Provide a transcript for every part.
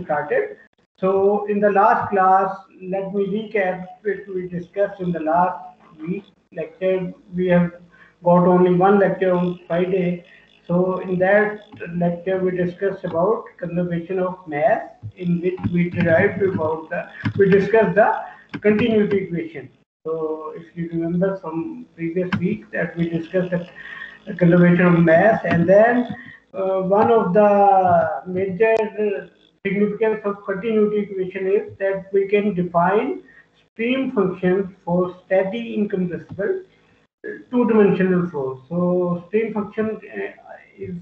started. So in the last class, let me recap what we discussed in the last week lecture. We have got only one lecture on Friday. So in that lecture, we discussed about conservation of mass, in which we discussed the continuity equation. So if you remember from previous week that we discussed the conservation of mass, and then one of the major significance of continuity equation is that we can define stream functions for steady incompressible two-dimensional flow. So stream function is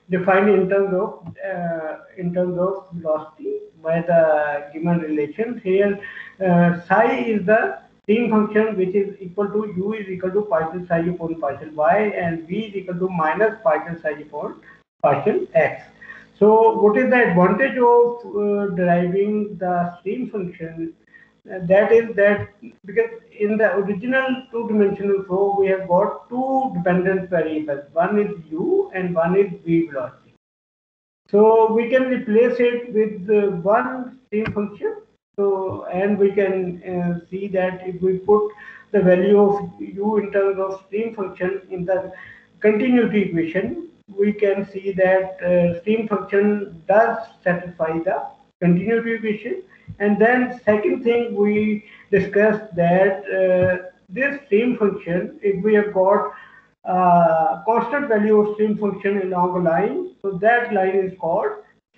defined in terms of velocity by the given relations. Here, psi is the stream function, which is equal to u is equal to partial psi upon partial y, and v is equal to minus partial psi upon partial x. So, what is the advantage of deriving the stream function? That is that because in the original two-dimensional flow we have got two dependent variables, one is u and one is v velocity. So we can replace it with one stream function. So and we can see that if we put the value of u in terms of stream function in the continuity equation, we can see that stream function does satisfy the continuity equation. And then second thing we discussed that this stream function, if we have got constant value of stream function along a line, so that line is called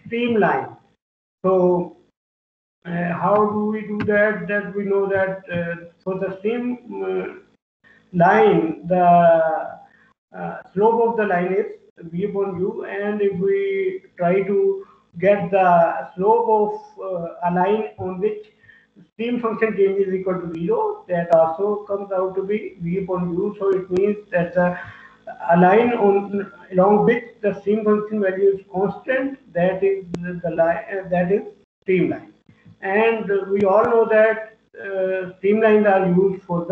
streamline. So how do we do that? That we know that for the stream line, the slope of the line is v upon u, and if we try to get the slope of a line on which stream function change is equal to 0, that also comes out to be v upon u. So it means that a line along which the stream function value is constant, that is the line, that is streamline. And we all know that streamlines are used for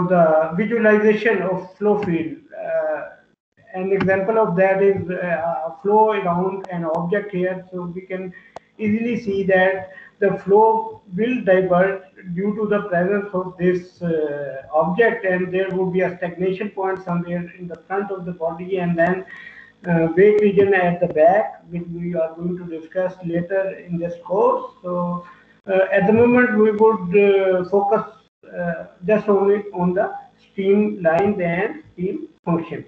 the visualization of flow field. An example of that is a flow around an object here. So we can easily see that the flow will diverge due to the presence of this object, and there would be a stagnation point somewhere in the front of the body, and then wake region at the back, which we are going to discuss later in this course. So at the moment we would focus just only on the streamlines and stream function.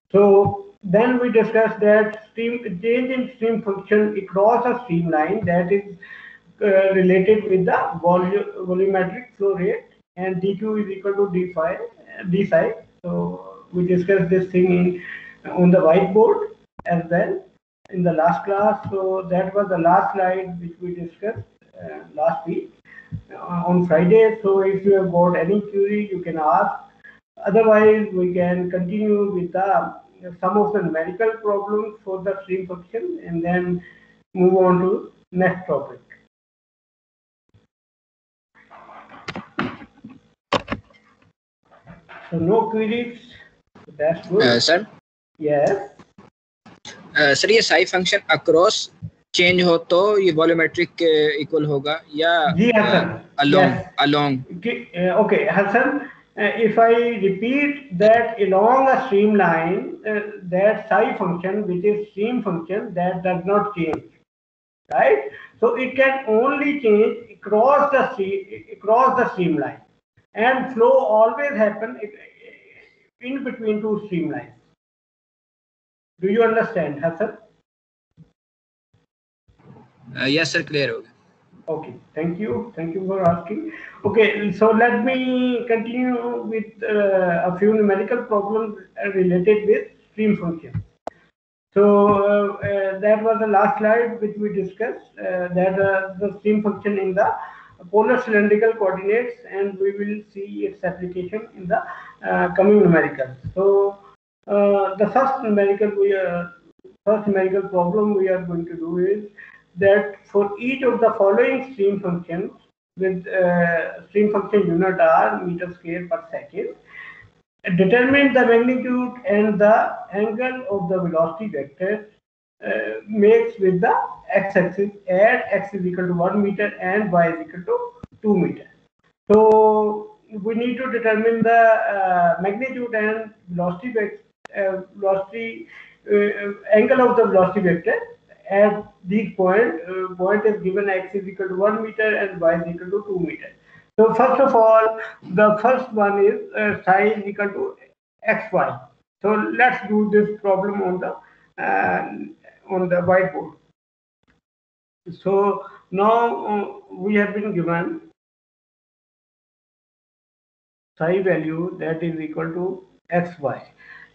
So then we discussed that change in stream function across a streamline, that is related with the volumetric flow rate, and dq is equal to d psi. So we discussed this thing on the whiteboard as well in the last class. So that was the last slide which we discussed last week on Friday. So if you have got any query, you can ask. Otherwise, we can continue with some of the numerical problems for the stream function and then move on to next topic. So no queries. That's good. Sir? Yes. Sir ये Sai function across change हो तो ये volumetric equal होगा या जी Hasan along okay Hassan, if I repeat that along a streamline, that psi function, which is stream function, that does not change, right? So it can only change across the streamline, and flow always happen in between two streamlines. Do you understand, Hassan? Yes sir, clear होगा. Okay, thank you for asking. Okay, so let me continue with a few numerical problems related with stream function. So that was the last slide which we discussed, that the stream function in the polar cylindrical coordinates, and we will see its application in the coming numericals. So the first numerical problem we are going to do is that for each of the following stream functions with stream function unit r meter square per second, determine the magnitude and the angle of the velocity vectors makes with the x-axis at x is equal to 1 meter and y is equal to 2 meter. So we need to determine the magnitude and velocity angle of the velocity vector at these point. Point is given x is equal to 1 meter and y is equal to 2 meter. So first of all, the first one is psi is equal to xy. So let's do this problem on the whiteboard. So now we have been given psi value that is equal to xy.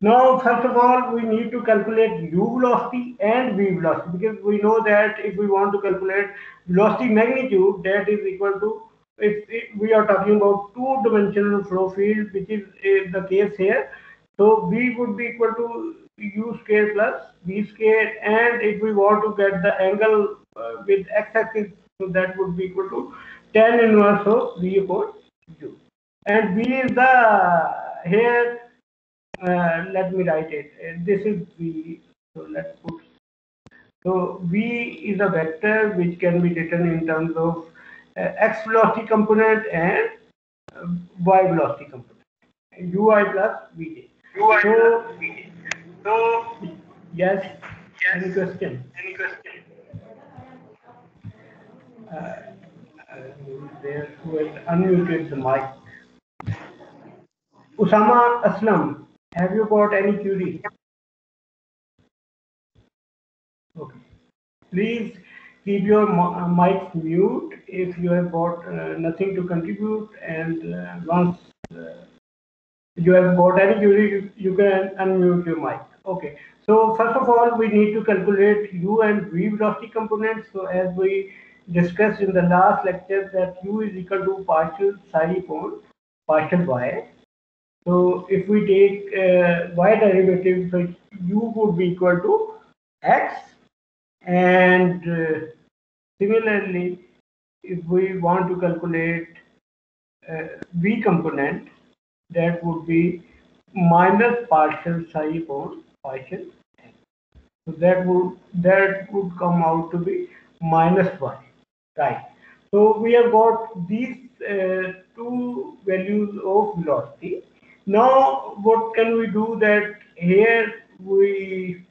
Now, first of all, we need to calculate u velocity and v velocity, because we know that if we want to calculate velocity magnitude, that is equal to, if we are talking about two-dimensional flow field, which is the case here. So v would be equal to u square plus v square, and if we want to get the angle with x-axis, so that would be equal to tan inverse of v upon u. And v is the here. Let me write it. This is v. So let's put. So v is a vector which can be written in terms of x velocity component and y velocity component. Ui plus vj. So yes. Any question? There who has unmuted the mic. Usama Aslam, have you got any query? Okay. Please keep your mics mute if you have got nothing to contribute, and once you have got any query, you can unmute your mic. Okay. So first of all, we need to calculate u and v velocity components. So as we discussed in the last lecture, that u is equal to partial psi upon partial y. So if we take y derivative, so u would be equal to x, and similarly, if we want to calculate v component, that would be minus partial psi upon partial x. So that would come out to be minus y, right? So we have got these two values of velocity. Now, what can we do? That here we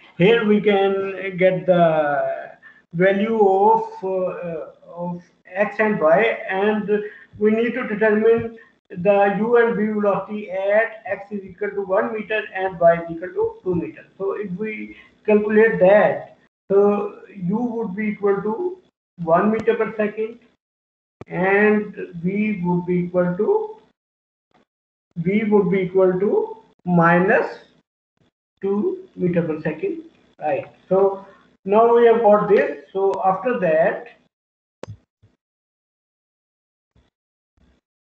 can get the value of x and y, and we need to determine the u and v velocity at x is equal to 1 meter and y is equal to 2 meters. So if we calculate that, so u would be equal to 1 meter per second, and v would be equal to minus 2 meter per second, right? So now we have got this. So after that,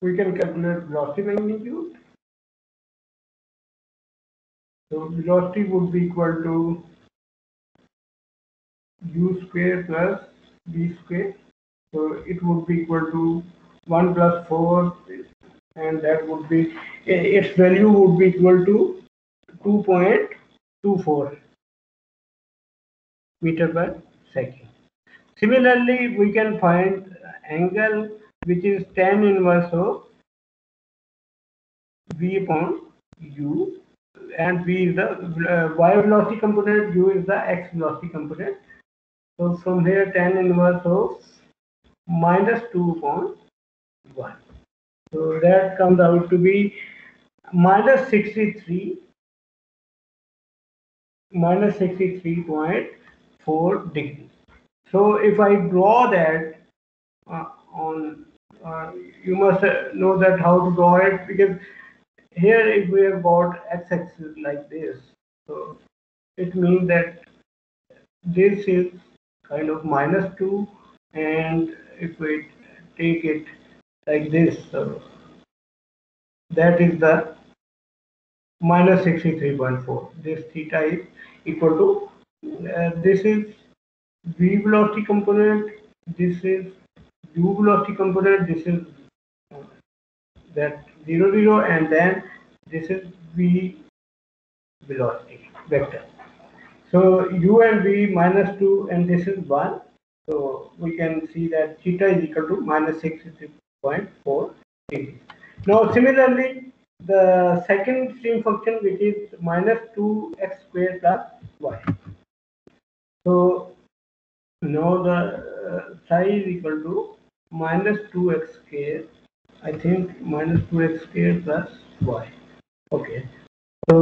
we can calculate velocity magnitude. So velocity would be equal to u square plus v square. So it would be equal to 1 plus 4, and that would be, its value would be equal to 2.24 meter per second. Similarly, we can find angle which is tan inverse of v upon u, and v is the y velocity component, u is the x velocity component. So from here, tan inverse of minus 2 upon 1. So that comes out to be minus 63.4 degrees. So if I draw that on, you must know that how to draw it, because here if we have got x-axis like this, so it means that this is kind of minus 2, and if we take it like this, so that is the minus 63.4. This theta is equal to, this is v velocity component, this is u velocity component, this is that 0 0, and then this is v velocity vector. So u and v minus 2 and this is 1. So we can see that theta is equal to minus 6.4 degrees. Now similarly, the second stream function, which is minus 2x squared plus y. So now the psi is equal to minus 2x squared, I think minus 2x squared plus y. Okay. So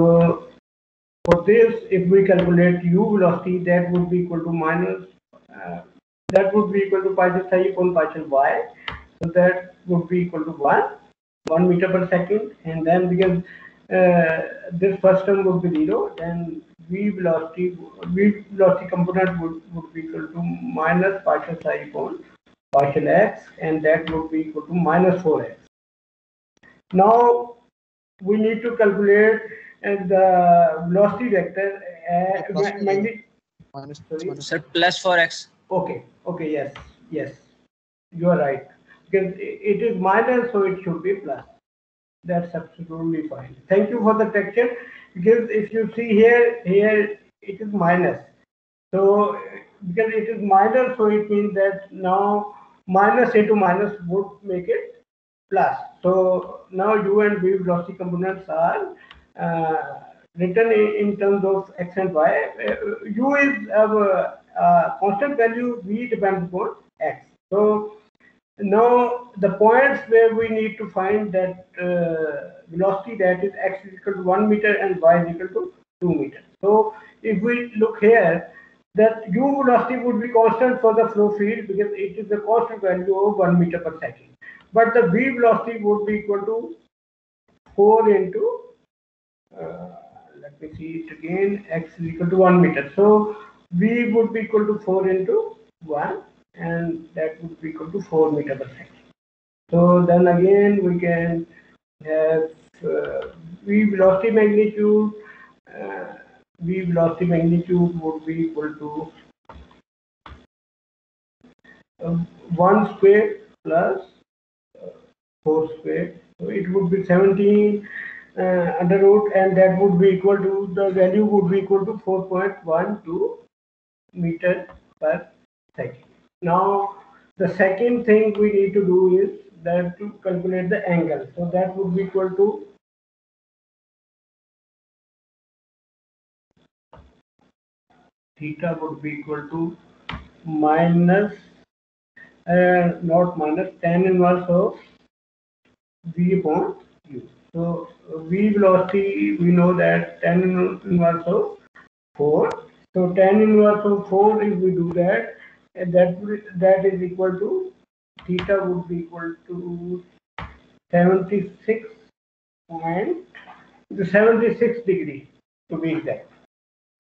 for this, if we calculate u velocity, that would be equal to minus, that would be equal to partial psi upon partial y. So that would be equal to 1 meter per second. And then because this first term would be 0, then v velocity component would be equal to minus partial psi upon partial x, and that would be equal to minus 4x. Now we need to calculate the velocity vector. Sir, plus 4x. Okay, yes, you are right. Because it is minus, so it should be plus. That's absolutely fine. Thank you for the correction. Because if you see here it is minus. So because it is minus, so it means that now minus into minus would make it plus. So now u and v velocity components are written in terms of x and y. U is a constant value, v depends upon x. So now the points where we need to find that velocity, that is x is equal to 1 meter and y is equal to 2 meters. So if we look here, that u velocity would be constant for the flow field because it is the constant value of 1 meter per second. But the v velocity would be equal to 4 into, let me see it again, x is equal to 1 meter. So v would be equal to 4 into 1, and that would be equal to 4 meter per second. So then again we can have v velocity magnitude. V velocity magnitude would be equal to 1 square plus 4 square. So it would be 17 under root, and that would be equal to, the value would be equal to 4.12 meter per second. Now the second thing we need to do is that to calculate the angle. So that would be equal to theta would be equal to minus not minus tan inverse of v upon u. So v velocity, we know that tan inverse of 4. So tan inverse of 4, if we do that, and that is equal to, theta would be equal to 76 degree to be exact.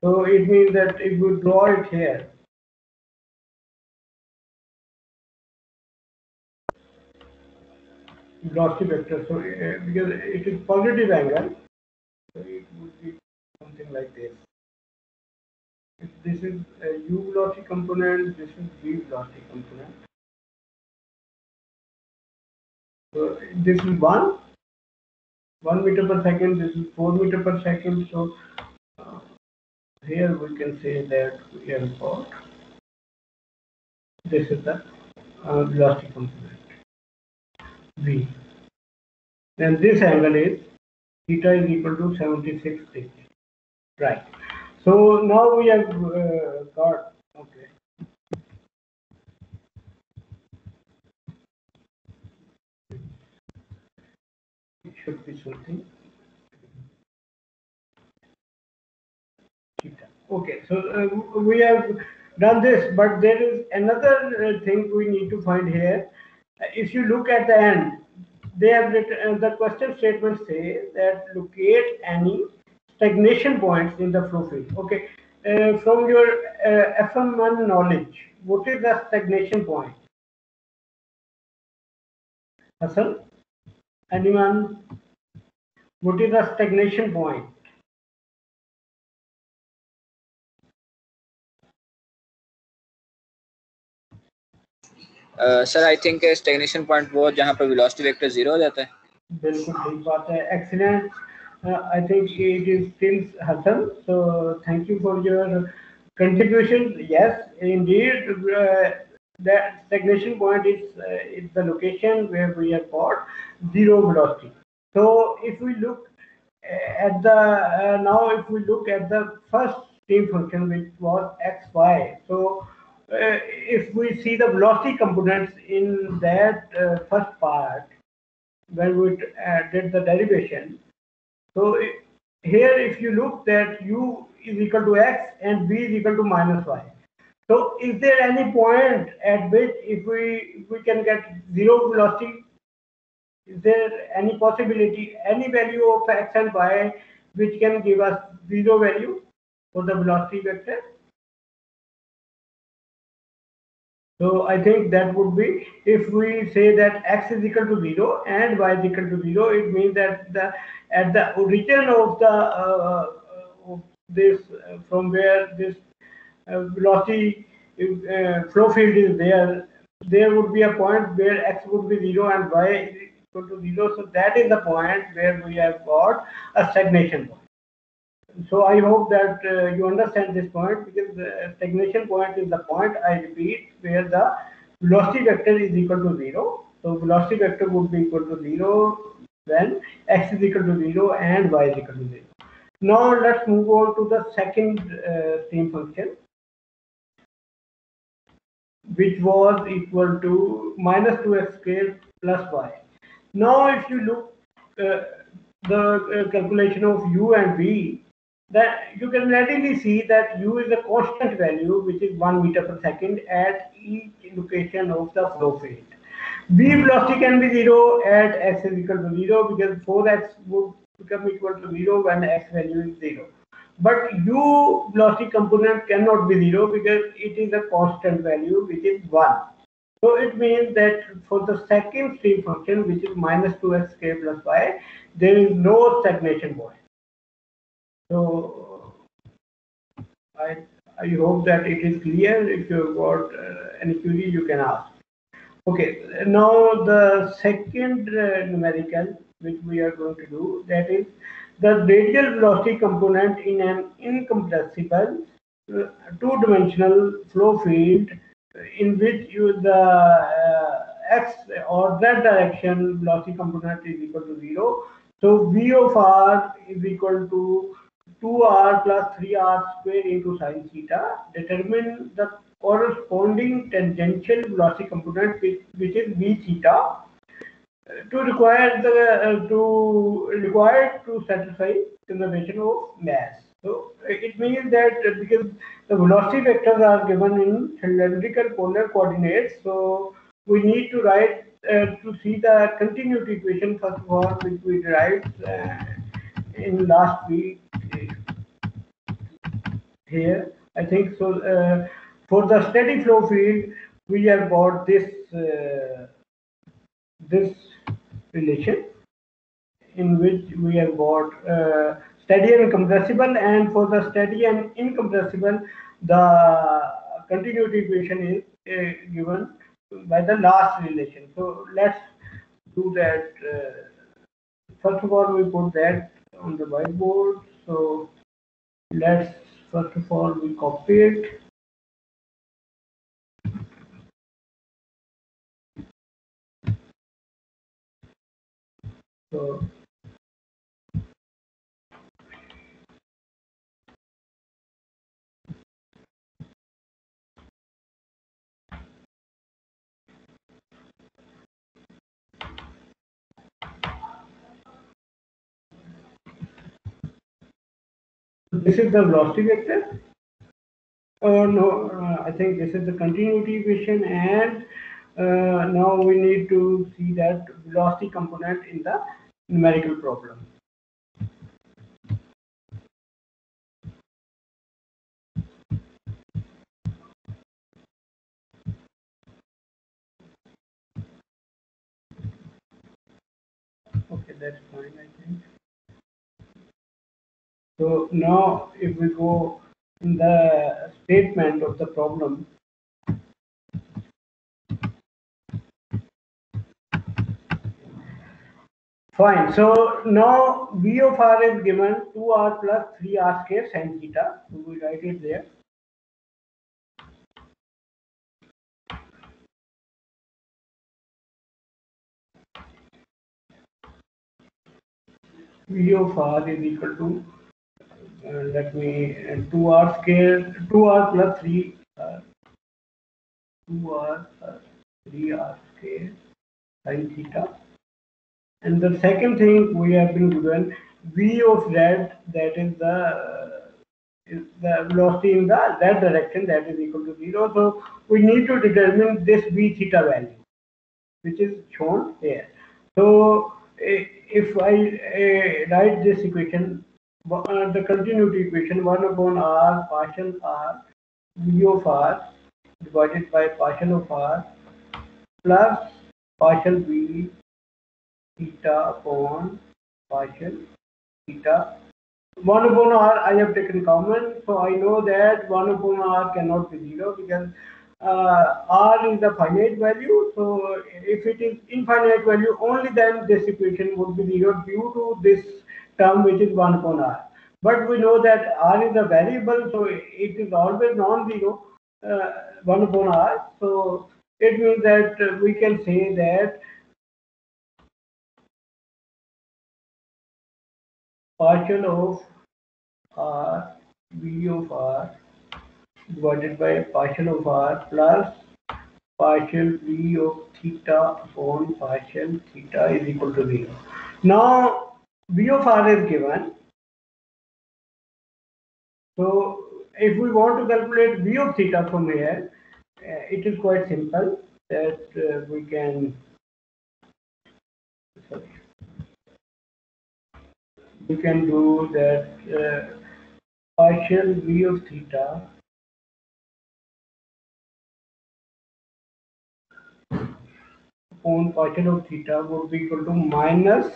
So it means that if we draw it here, velocity vector, so because it is positive angle, so it would be something like this. If this is a u velocity component, this is v velocity component. So this is 1 meter per second, this is 4 meter per second. So here we can say that we have got, this is the velocity component v. Then this angle is theta is equal to 76 degrees. Right. So now we have got, okay. It should be something. Okay, so we have done this, but there is another thing we need to find here. If you look at the end, they have written, the question statement say that locate any stagnation points in the flow field. Okay, from your FM1 knowledge, what is the stagnation point? Hassan, anyone? What is the stagnation point? Sir I think stagnation point वो जहाँ पर velocity vector 0 हो जाता है. बिल्कुल ठीक बात है. Excellent. I think it is still Hassan. So thank you for your Contribution, yes, indeed. That stagnation point is the location where we have got zero velocity. So if we look at the now, if we look at the first stream function, which was xy, so if we see the velocity components in that first part, when we did the derivation, so here, if you look that u is equal to x and v is equal to minus y. So is there any point at which if we can get zero velocity? Is there any possibility, any value of x and y which can give us zero value for the velocity vector? So I think that would be, if we say that x is equal to 0 and y is equal to 0, it means that at the origin of this, from where this velocity flow field is there, there would be a point where x would be 0 and y is equal to 0. So that is the point where we have got a stagnation point. So I hope that you understand this point, because the stagnation point is the point, I repeat, where the velocity vector is equal to 0. So velocity vector would be equal to 0 when x is equal to 0 and y is equal to 0. Now let's move on to the second stream function, which was equal to minus 2x squared plus y. Now if you look the calculation of u and v, that you can readily see that u is a constant value, which is 1 meter per second at each location of the flow field. V velocity can be 0 at x is equal to 0, because 4x would become equal to 0 when x value is 0. But u velocity component cannot be 0, because it is a constant value, which is 1. So it means that for the second stream function, which is minus 2x squared plus y, there is no stagnation point. So I hope that it is clear. If you've got any query, you can ask. Okay, now the second numerical which we are going to do, that is the radial velocity component in an incompressible two-dimensional flow field, in which the x or z direction velocity component is equal to 0. So V of r is equal to 2r plus 3r square into sine theta. Determine the corresponding tangential velocity component, which is v theta, required to satisfy conservation of mass. So it means that because the velocity vectors are given in cylindrical polar coordinates, so we need to write to see the continuity equation first of all, which we derived in last week here. I think so. For the steady flow field, we have got this relation, in which we have got steady and compressible, and for the steady and incompressible, the continuity equation is given by the last relation. So let's do that. First of all, we put that on the whiteboard. So let's first of all we copy it. So this is the velocity vector. No, I think this is the continuity equation, and now we need to see that velocity component in the numerical problem. Okay, that's fine, I think. So now if we go in the statement of the problem, fine. So now V of r is given 2r plus 3r square sin theta. So we write it there. V of r is equal to let me 2r square 2r plus 3 2r plus 3r square sin theta. And the second thing we have been given v of z, that is the velocity in the z direction, that is equal to 0. So we need to determine this v theta value, which is shown here. So if I write this equation, the continuity equation, 1 upon r partial r v of r divided by partial of r plus partial v theta upon partial theta. 1 upon r I have taken common, so I know that 1 upon r cannot be 0 because r is a finite value. So if it is infinite value, only then this equation would be 0 due to this term which is 1 upon r. But we know that r is a variable, so it is always non-zero, 1 upon r. So it means that we can say that partial of r v of r divided by partial of r plus partial v of theta upon partial theta is equal to 0. Now v of r is given. So if we want to calculate v of theta from here, it is quite simple that we can do that partial v of theta upon partial of theta would be equal to minus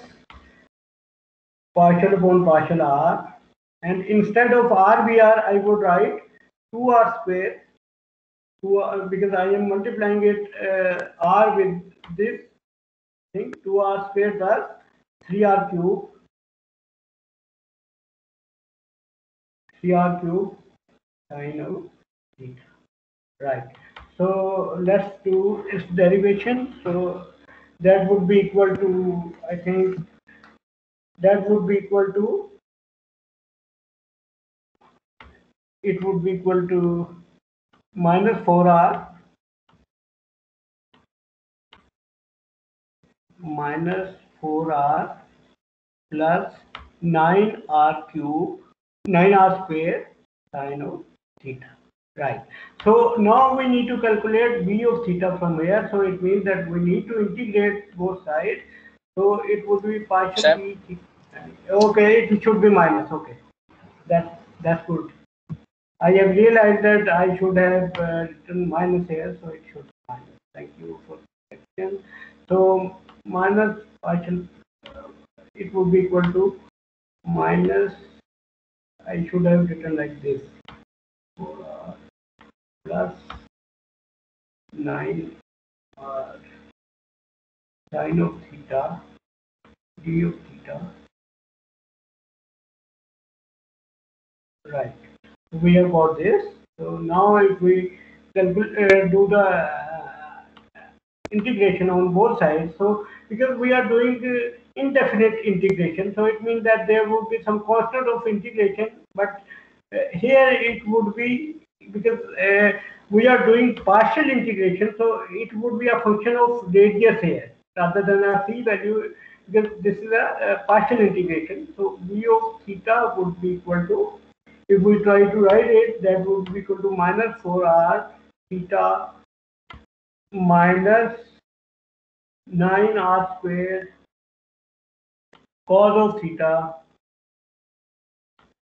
partial upon partial r, and instead of rbr I would write 2r square, 2r, because I am multiplying it r with this thing, 2r square plus 3r cube, 3r cube sine of theta. Right. So let's do its derivation. So that would be equal to, I think that would be equal to, it would be equal to minus 4r minus 4r plus 9r cube, 9r square sine of theta. Right. So now we need to calculate v of theta from here. So it means that we need to integrate both sides. So it would be partial Sir, v theta. Okay, it should be minus. Okay, that's good. I have realized that I should have written minus here, so it should be minus. Thank you for the correction. So minus partial, it would be equal to minus, I should have written like this, 4r plus 9r sine of theta d of theta. Right. We have got this. So now if we do the integration on both sides, so because we are doing indefinite integration, so it means that there would be some constant of integration, but here it would be, because we are doing partial integration, so it would be a function of radius here rather than a c value, because this is a partial integration. So v of theta would be equal to, if we try to write it, that would be equal to minus 4r theta minus 9r square cos of theta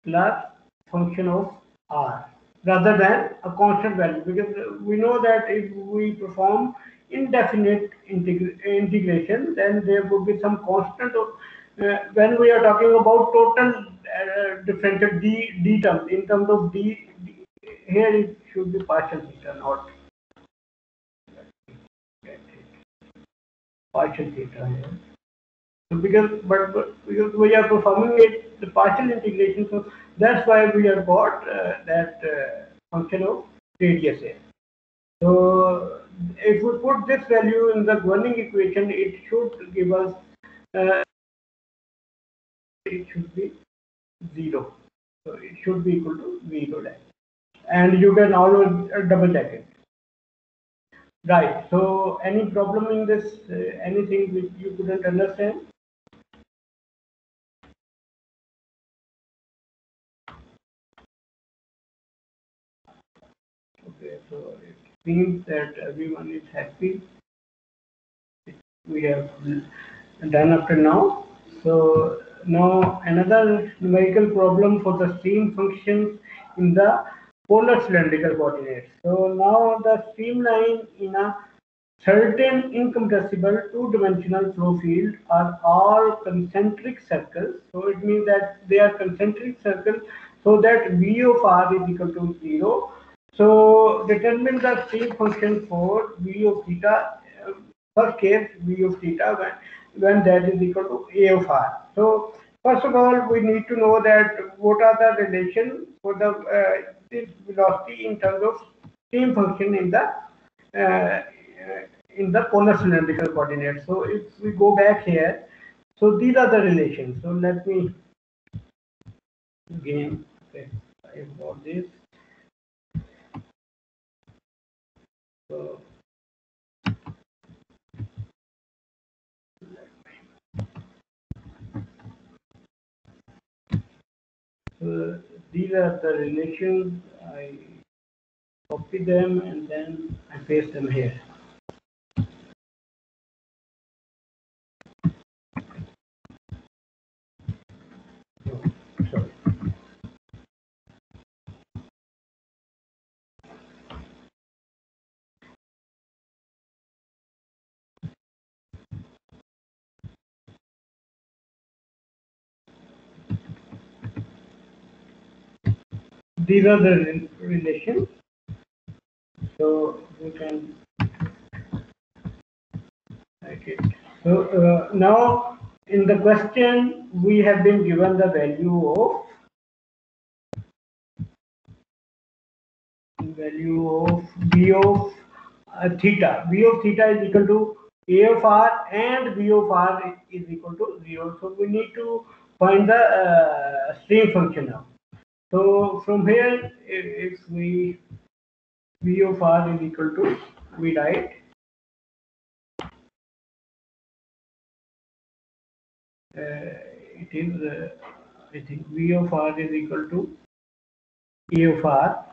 plus function of r, rather than a constant value, because we know that if we perform indefinite integration, then there would be some constant of when we are talking about total differential d terms, in terms of here it should be partial theta, not partial theta here. So because we are performing it the partial integration, so that's why we have got that function of radius here. So if we put this value in the Gunning equation, it should give us it should be 0. So it should be equal to 0 dash. And you can always double check it. Right. So any problem in this? Anything which you couldn't understand? Okay. So it seems that everyone is happy. We have done up to now. So now another numerical problem for the stream functions in the polar cylindrical coordinates. So now the streamline in a certain incompressible two-dimensional flow field are all concentric circles. So it means that they are concentric circles so that V of r is equal to 0. So determine the stream function for V of theta. First case V of theta when that is equal to A of r. So first of all, we need to know that what are the relation for the this velocity in terms of stream function uh, in the polar cylindrical coordinates. So if we go back here, so these are the relations. So let me again, okay, I got this. So these are the relations. I copy them and then I paste them here. Oh, sorry. These are the relations. So we can write it. So now in the question we have been given the value of V of theta. V of theta is equal to A of r and V of r is equal to 0. So we need to find the stream function now. So from here, if we V of r is equal to, we write it is I think V of r is equal to A of r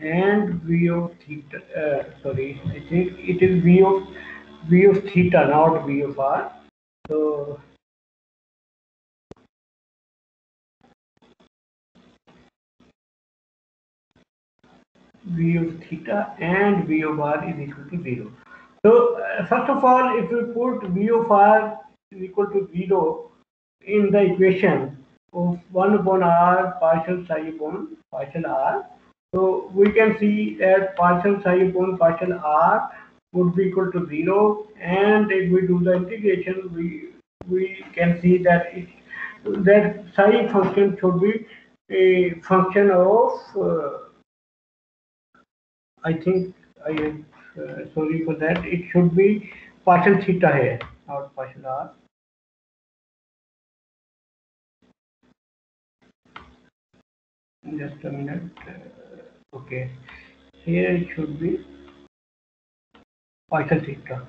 and V of theta. Sorry, I think it is V of theta, not V of r. So V of theta and V of r is equal to 0. So first of all, if we put V of r is equal to 0 in the equation of 1 upon r partial psi upon partial r, so we can see that partial psi upon partial r would be equal to 0, and if we do the integration, we can see that that psi function should be a function of I think I am sorry for that. It should be partial theta here, not partial r. Just a minute. Okay, here it should be partial theta.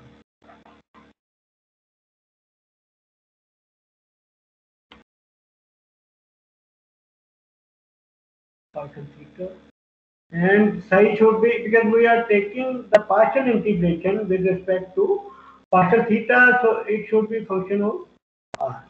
Partial theta. And psi should be, because we are taking the partial integration with respect to partial theta, so it should be function of r.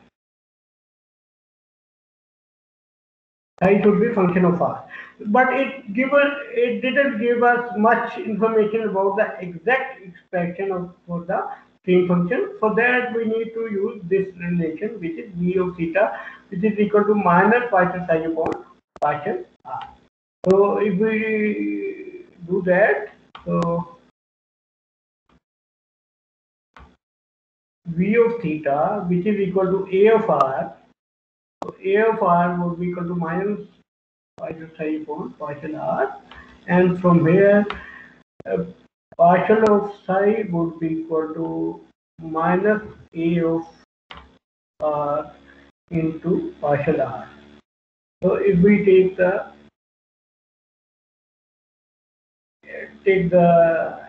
Psi should be function of r. But it didn't give us much information about the exact expression for the stream function. For that we need to use this relation, which is V of theta, which is equal to minus partial psi upon partial r. So if we do that, so V of theta, which is equal to A of r, so A of r would be equal to minus partial psi upon partial r, and from here uh, partial of psi would be equal to minus A of r into partial r. So if we take the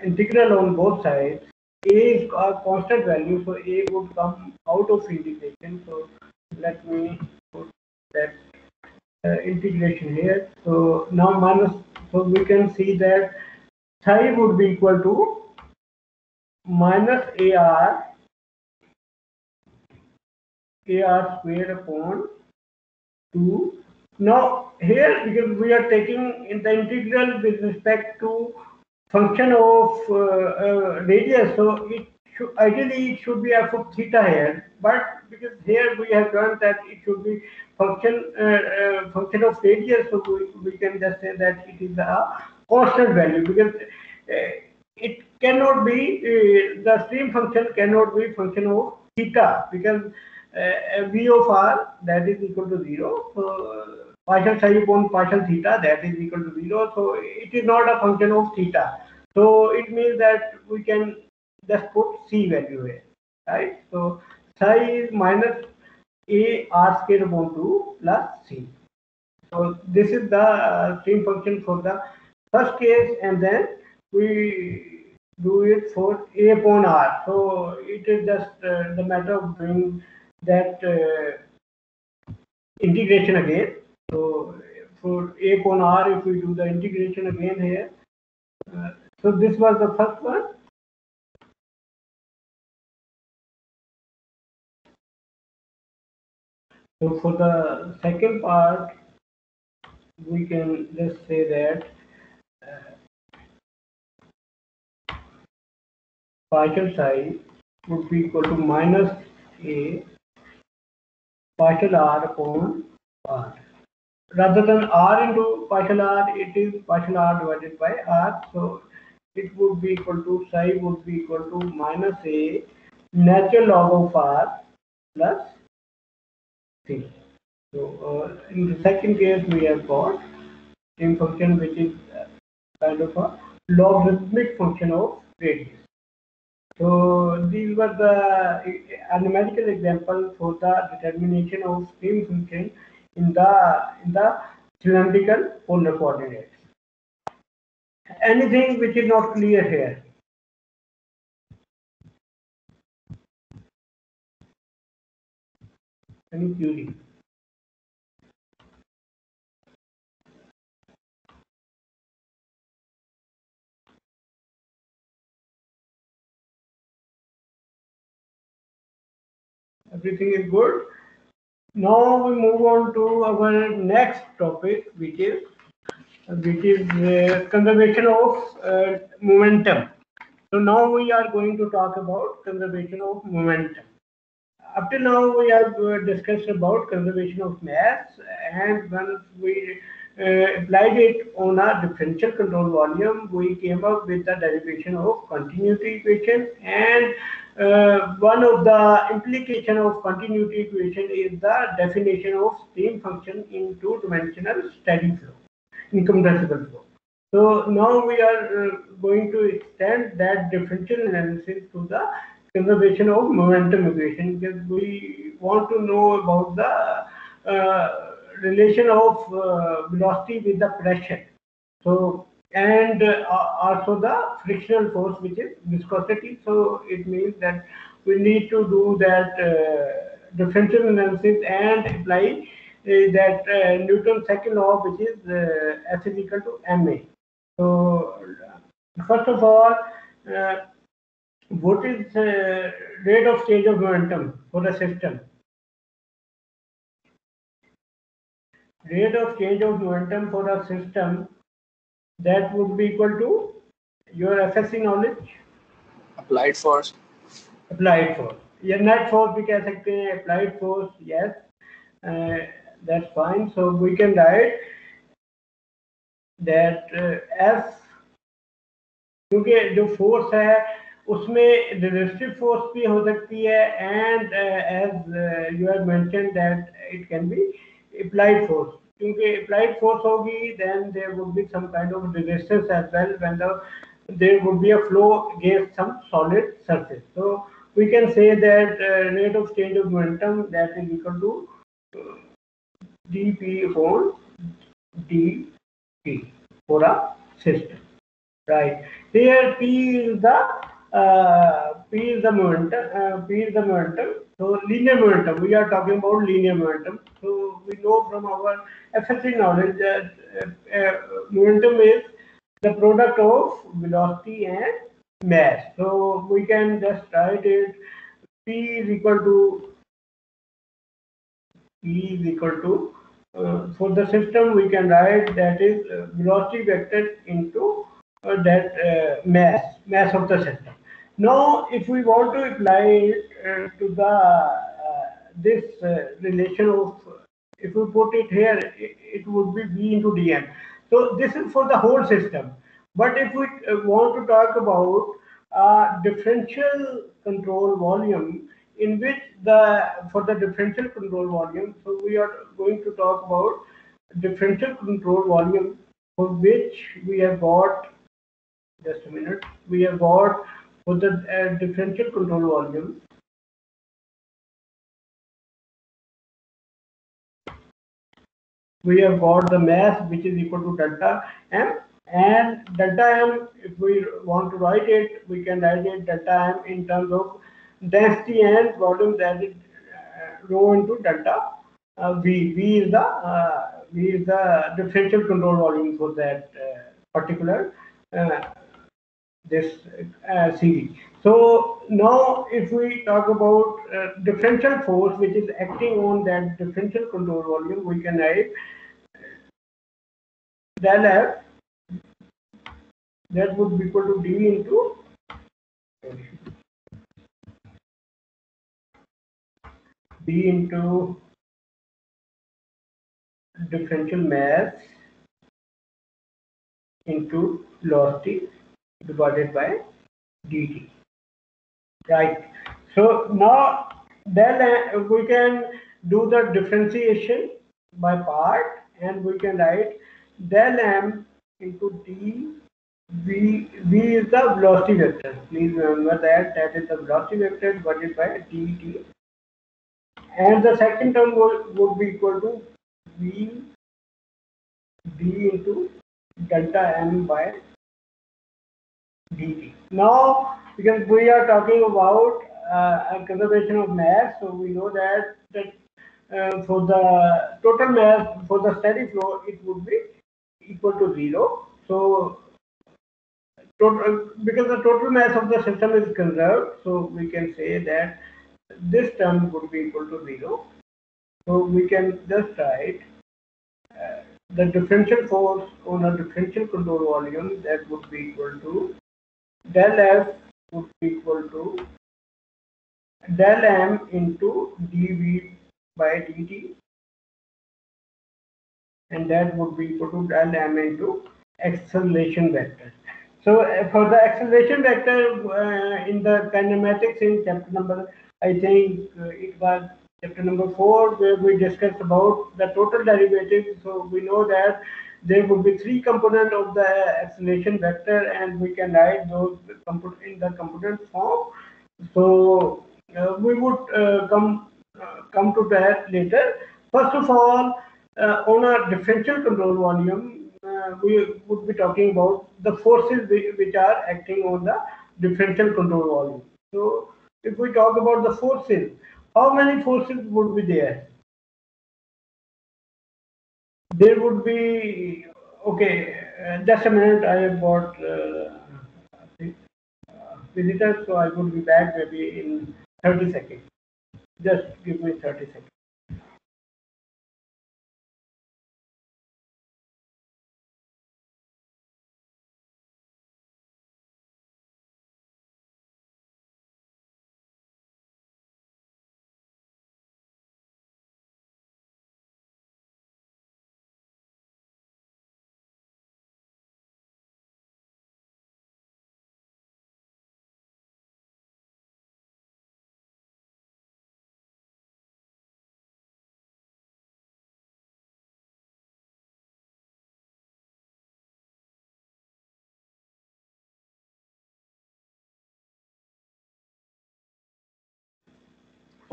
integral on both sides, a is a constant value, so a would come out of integration. So let me put that integration here. So now minus, so we can see that psi would be equal to minus ar squared upon 2. Now here, because we are taking in the integral with respect to function of radius, so it should ideally it should be f of theta here, but because here we have learned that it should be function of radius, so we can just say that it is a constant value, because it cannot be the stream function cannot be function of theta, because v of r that is equal to 0. So partial psi upon partial theta that is equal to 0. So it is not a function of theta. So it means that we can just put c value here, right? So psi is minus a r square upon 2 plus c. So this is the stream function for the first case, and then we do it for a upon r. So it is just the matter of doing that integration again. So for a upon r, if we do the integration again here, so this was the first one. So for the second part, we can just say that partial psi would be equal to minus a partial r upon r. Rather than r into partial r, it is partial r divided by r. So it would be equal to psi would be equal to minus a natural log of r plus c. So in the second case, we have got stream function which is kind of a logarithmic function of radius. So these were a numerical example for the determination of stream function in the cylindrical polar coordinates. Anything which is not clear here? Any query? Everything is good. Now we move on to our next topic, which is conservation of momentum. So now we are going to talk about conservation of momentum. Up till now, we have discussed about conservation of mass, and once we applied it on a differential control volume, we came up with the derivation of continuity equation, and one of the implication of continuity equation is the definition of stream function in two-dimensional steady flow, incompressible flow. So now we are going to extend that differential analysis to the conservation of momentum equation, because we want to know about the relation of velocity with the pressure. So and also the frictional force, which is viscosity. So it means that we need to do that differential analysis and apply that Newton's second law, which is F is equal to ma. So first of all, what is rate of change of momentum for a system? Rate of change of momentum for a system, that would be equal to your FSC knowledge. Applied force. Applied force. या net force भी कह सकते हैं. Applied force, yes, that's fine. So we can write that F, क्योंकि जो force है उसमें resistive force भी हो सकती है, and as you have mentioned that it can be applied force, क्योंकि अप्लाइड फोर्स होगी then there would be some kind of resistance as well when there would be a flow against some solid surface. So we can say that rate of change of momentum, that is equal to dP upon dt for a system. Right. Here P is the momentum. P is the momentum. So linear momentum. We are talking about linear momentum. So we know from our FSC knowledge that momentum is the product of velocity and mass. So we can just write it. P is equal to E is equal to for the system we can write that is velocity vector into that mass of the system. Now, if we want to apply it to the this relation of if we put it here, it would be V into dm. So this is for the whole system. But if we want to talk about differential control volume, in which for the differential control volume, so we are going to talk about differential control volume for which we have got, just a minute, we have got for the differential control volume, we have got the mass which is equal to delta m, and delta m, if we want to write it, we can write it delta m in terms of density and volume, that is rho into delta v. V is the differential control volume for that particular uh, this series. So now if we talk about differential force which is acting on that differential control volume, we can write del F, that would be equal to d into differential mass into velocity divided by dt. Right. So now then we can do the differentiation by part, and we can write del m into d. V is the velocity vector. Please remember that is the velocity vector divided by dt. And the second term would be equal to v d into delta m by dt. Now, because we are talking about conservation of mass, so we know that for the total mass for the steady flow, it would be equal to 0. So, because the total mass of the system is conserved, so we can say that this term would be equal to 0. So we can just write the differential force on a differential control volume, that would be equal to del F would be equal to del M into dV by dt, and that would be equal to del M into acceleration vector. So for the acceleration vector in the kinematics in chapter number, I think it was chapter number 4, where we discussed about the total derivative. So we know that there would be 3 components of the acceleration vector, and we can write those in the component form. So we would come to that later. First of all, on a differential control volume, we would be talking about the forces which are acting on the differential control volume. So if we talk about the forces, how many forces would be there? There would be, okay, just a minute, I have got visitors, so I would be back maybe in 30 seconds. Just give me 30 seconds.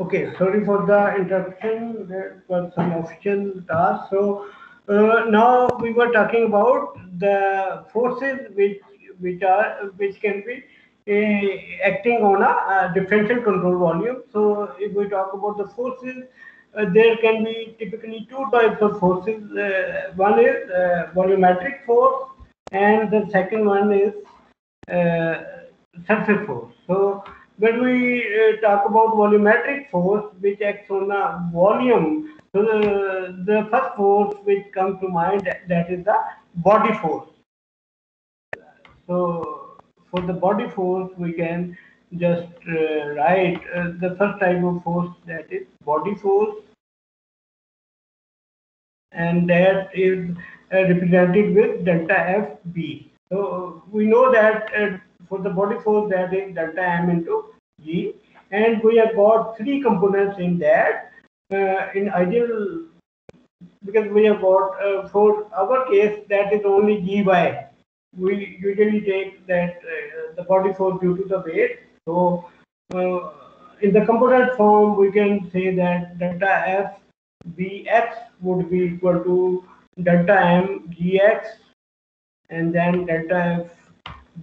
Okay, sorry for the interruption. There was some official task. So now we were talking about the forces which can be acting on a differential control volume. So if we talk about the forces, there can be typically two types of forces. One is volumetric force, and the second one is uh, surface force. So when we talk about volumetric force which acts on a volume, so the first force which comes to mind, that is the body force. So for the body force we can just write the first type of force, that is body force, and that is represented with delta FB. So we know that for the body force, that is delta M into G, and we have got three components in that. In ideal, because we have got for our case, that is only Gy. We usually take that the body force due to the weight. So uh, in the component form, we can say that delta F Bx would be equal to delta M Gx, and then delta F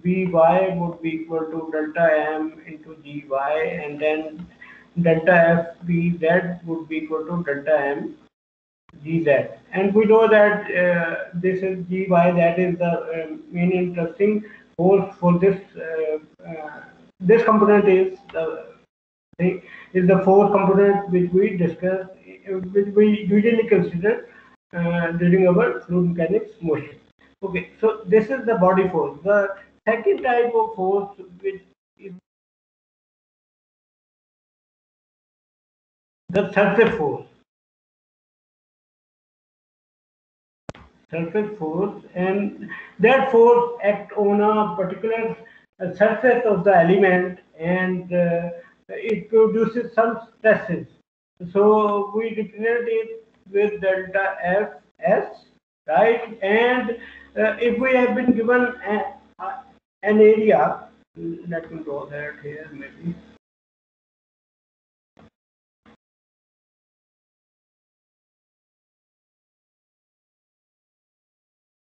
By would be equal to delta M into Gy, and then delta F Bz would be equal to delta M Gz. And we know that this is Gy, that is the main interesting force for this. This component is the fourth component which we discuss, which we usually consider during our fluid mechanics motion. Okay, so this is the body force. The second type of force, which is the surface force. Surface force, and that force act on a particular surface of the element, and it produces some stresses. So we represent it with delta Fs, right? And if we have been given an area, let me draw that here maybe.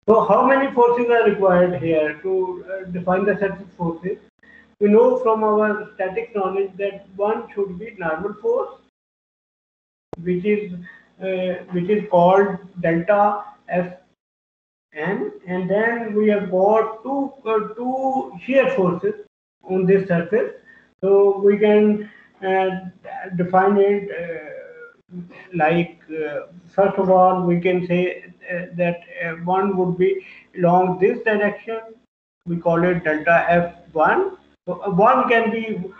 So how many forces are required here to define the surface forces? We know from our statics knowledge that one should be normal force, which is called delta Fn, and then we have got two shear forces on this surface. So we can define it like first of all we can say that one would be along this direction. We call it delta F1. So one can be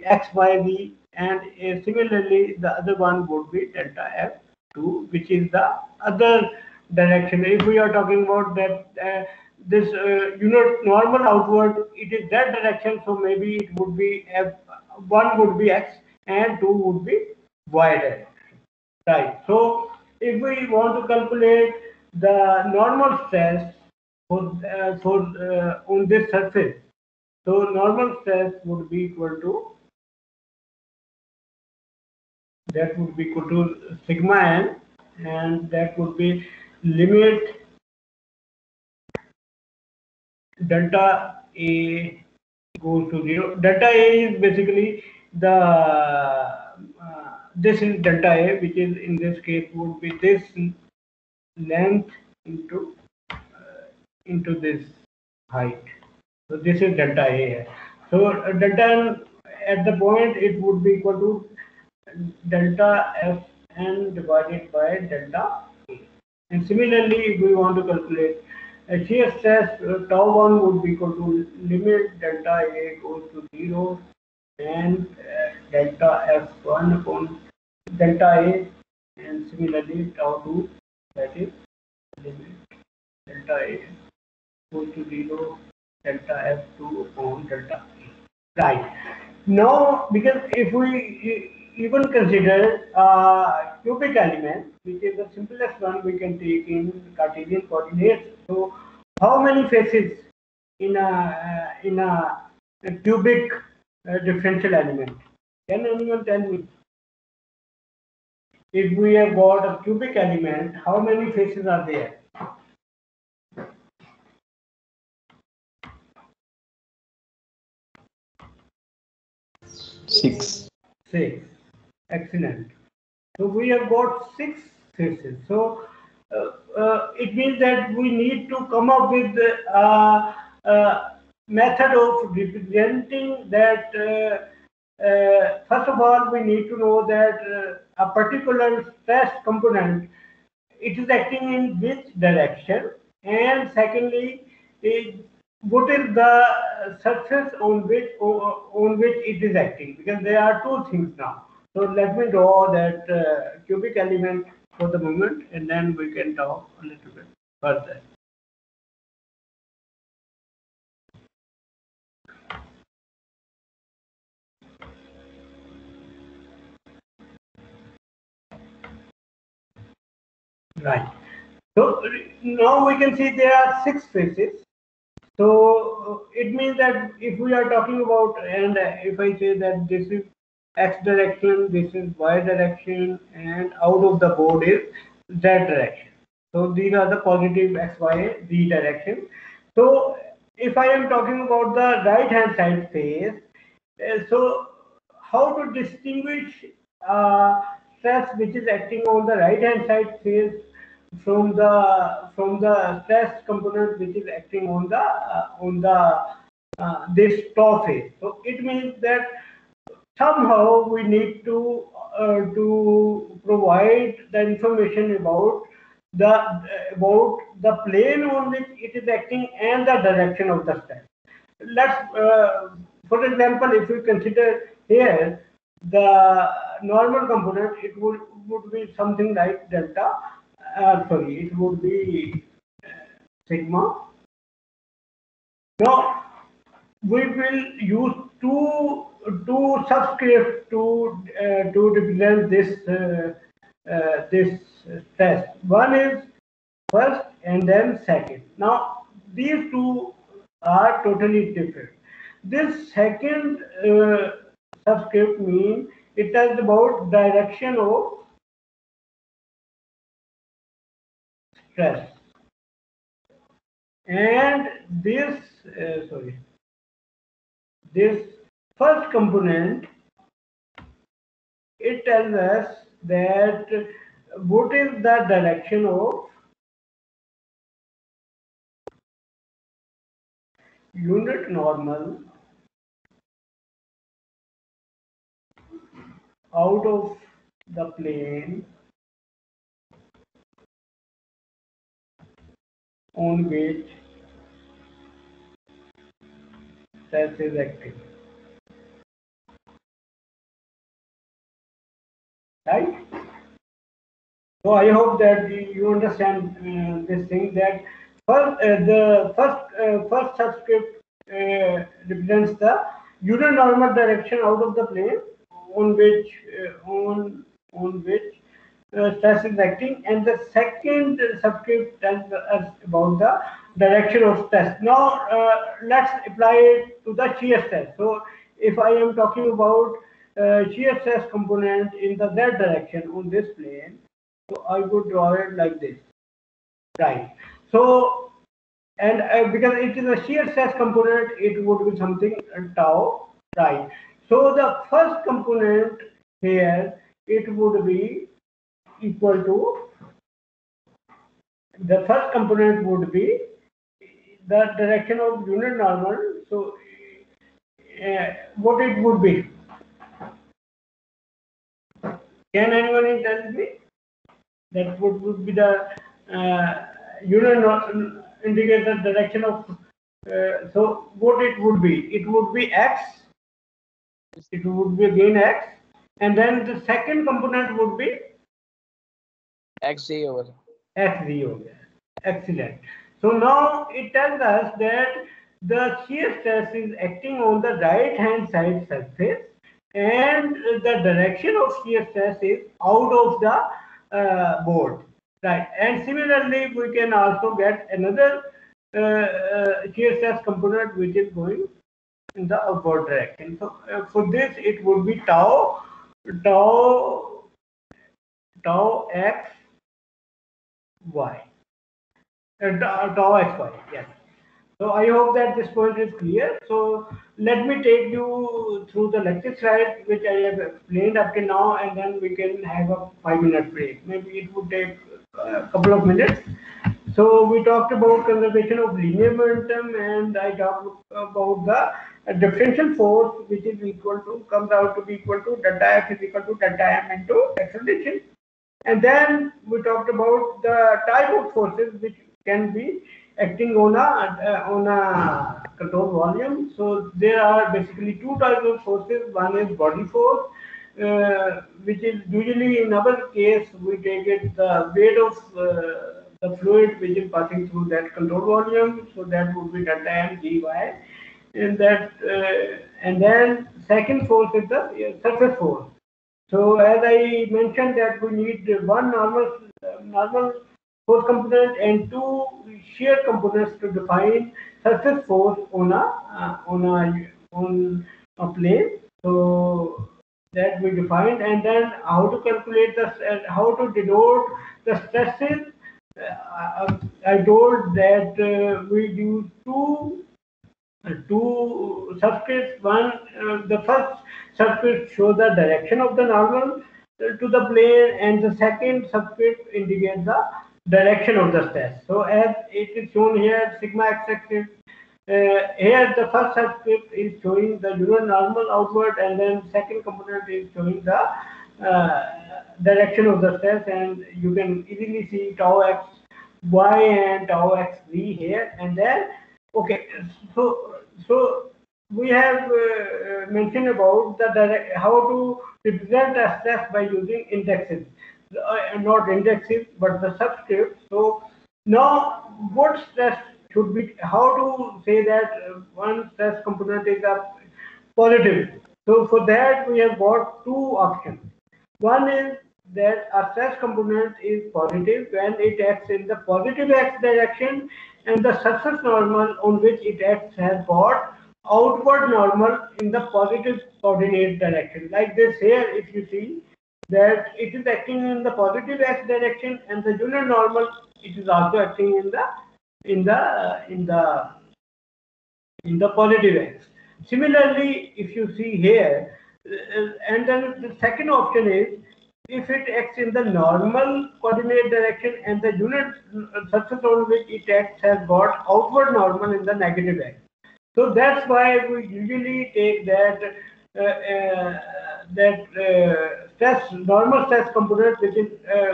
x, y, z, and similarly the other one would be delta F2, which is the other direction. If we are talking about that this unit normal outward, it is that direction. So maybe it would be F1 would be x and 2 would be y direction. Right. So if we want to calculate the normal stress for on this surface, so normal stress would be equal to, that would be equal to sigma n, and that would be limit delta A goes to 0. Delta A is basically the this is delta A, which is in this case would be this length into this height. So this is delta A. So delta n at the point it would be equal to delta Fn divided by delta A. And similarly, if we want to calculate shear stress, tau 1 would be equal to limit delta A goes to 0 and delta F1 upon delta A, and similarly tau 2, that is limit delta A goes to 0 delta F2 upon delta A. Right. Now, because if we even consider cubic element, which is the simplest one we can take in Cartesian coordinates. So, how many faces in a cubic differential element? Can anyone tell me? If we have got a cubic element, how many faces are there? 6. 6. Excellent. So we have got 6 faces. So it means that we need to come up with a method of representing that. First of all, we need to know that a particular stress component, it is acting in which direction, and secondly, what is the surface on which it is acting, because there are two things now. So let me draw that cubic element for the moment, and then we can talk a little bit further. Right. So now we can see there are 6 faces. So it means that if we are talking about, and if I say that this is x direction, this is y direction, and out of the board is z direction. So these are the positive x, y, z direction. So if I am talking about the right hand side face, so how to distinguish stress which is acting on the right hand side face from the stress component which is acting on the this top face. So it means that somehow we need to provide the information about the plane on which it is acting and the direction of the stress. Let's for example, if we consider here the normal component, it would be something like delta. Sorry, it would be sigma. Now we will use two subscripts to represent this test. One is first and then second. Now these two are totally different. This second subscript means it tells about direction of stress, and this this first component, it tells us that what is the direction of unit normal out of the plane on which stress is acting. Right? So I hope that you understand this thing, that the first subscript represents the unit normal direction out of the plane on which stress is acting, and the second subscript tells us about the direction of stress. Now let's apply it to the shear stress. So if I am talking about shear stress component in the z direction on this plane, so I would draw it like this, right? So, and because it is a shear stress component, it would be something tau, right? So the first component here, it would be equal to, the first component would be the direction of unit normal. So what it would be? Can anyone tell me? That would be the unit indicate the direction of. So what it would be? It would be x. It would be again x, and then the second component would be XZ over x0. Excellent. So now it tells us that the shear stress is acting on the right hand side surface, and the direction of shear stress is out of the board, right? And similarly, we can also get another shear stress component which is going in the upward direction. So for this it would be tau tau x y, tau x y. Yes. So I hope that this point is clear. So let me take you through the lecture slide which I have explained up to now, and then we can have a 5-minute break. Maybe it would take a couple of minutes. So we talked about conservation of linear momentum, and I talked about the differential force, which is equal to, comes out to be equal to delta x is equal to delta m into acceleration. And then we talked about the type of forces which can be acting on a controlled volume. So there are basically two types of forces. One is body force, which is usually in our case we take it the weight of the fluid which is passing through that controlled volume. So that would be delta m dy. And that and then second force is the surface force. So as I mentioned that we need one normal force component and two shear components to define surface force on a plane. So that we defined, and then how to calculate how to denote the stresses. I told that we use two subscripts. One, the first subscript shows the direction of the normal to the plane, and the second subscript indicates the direction of the stress. So as it is shown here, sigma x-axis. Here the first subscript is showing the unit normal outward, and then second component is showing the direction of the stress, and you can easily see tau x y and tau x v here. And then okay, so we have mentioned about how to represent a stress by using indexes, not indexes but the subscript. So now what stress should be, how to say that one stress component is a positive. So for that we have got two options. One is that a stress component is positive when it acts in the positive x direction, and the surface normal on which it acts has got outward normal in the positive coordinate direction. Like this here, if you see that it is acting in the positive x direction, and the unit normal, it is also acting in the in the in the positive x. Similarly, if you see here, and then the second option is if it acts in the normal coordinate direction and the unit surface on which it acts has got outward normal in the negative x. So that's why we usually take that normal stress component which is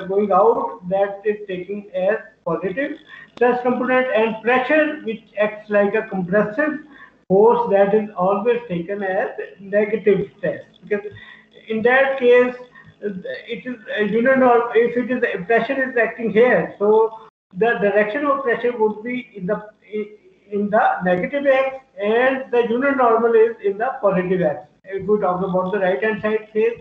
going out, that is taking as positive stress component, and pressure which acts like a compressive force, that is always taken as negative stress, because in that case it is if it is pressure is acting here, so the direction of pressure would be in the negative x, and the unit normal is in the positive x. If we talk about the right hand side phase,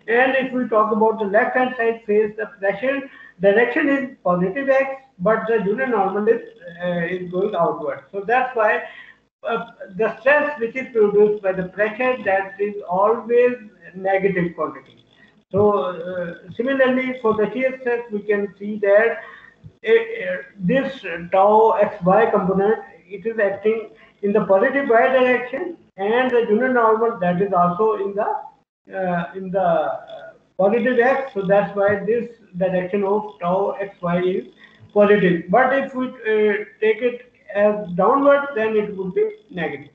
and if we talk about the left hand side phase, the pressure direction is positive x, but the unit normal is going outward. So that's why the stress which is produced by the pressure, that is always negative quantity. So similarly for the shear stress, we can see that this tau xy component, it is acting in the positive y direction, and the unit normal, that is also in the positive x. So that's why this direction of tau xy is positive. But if we take it as downward, then it would be negative.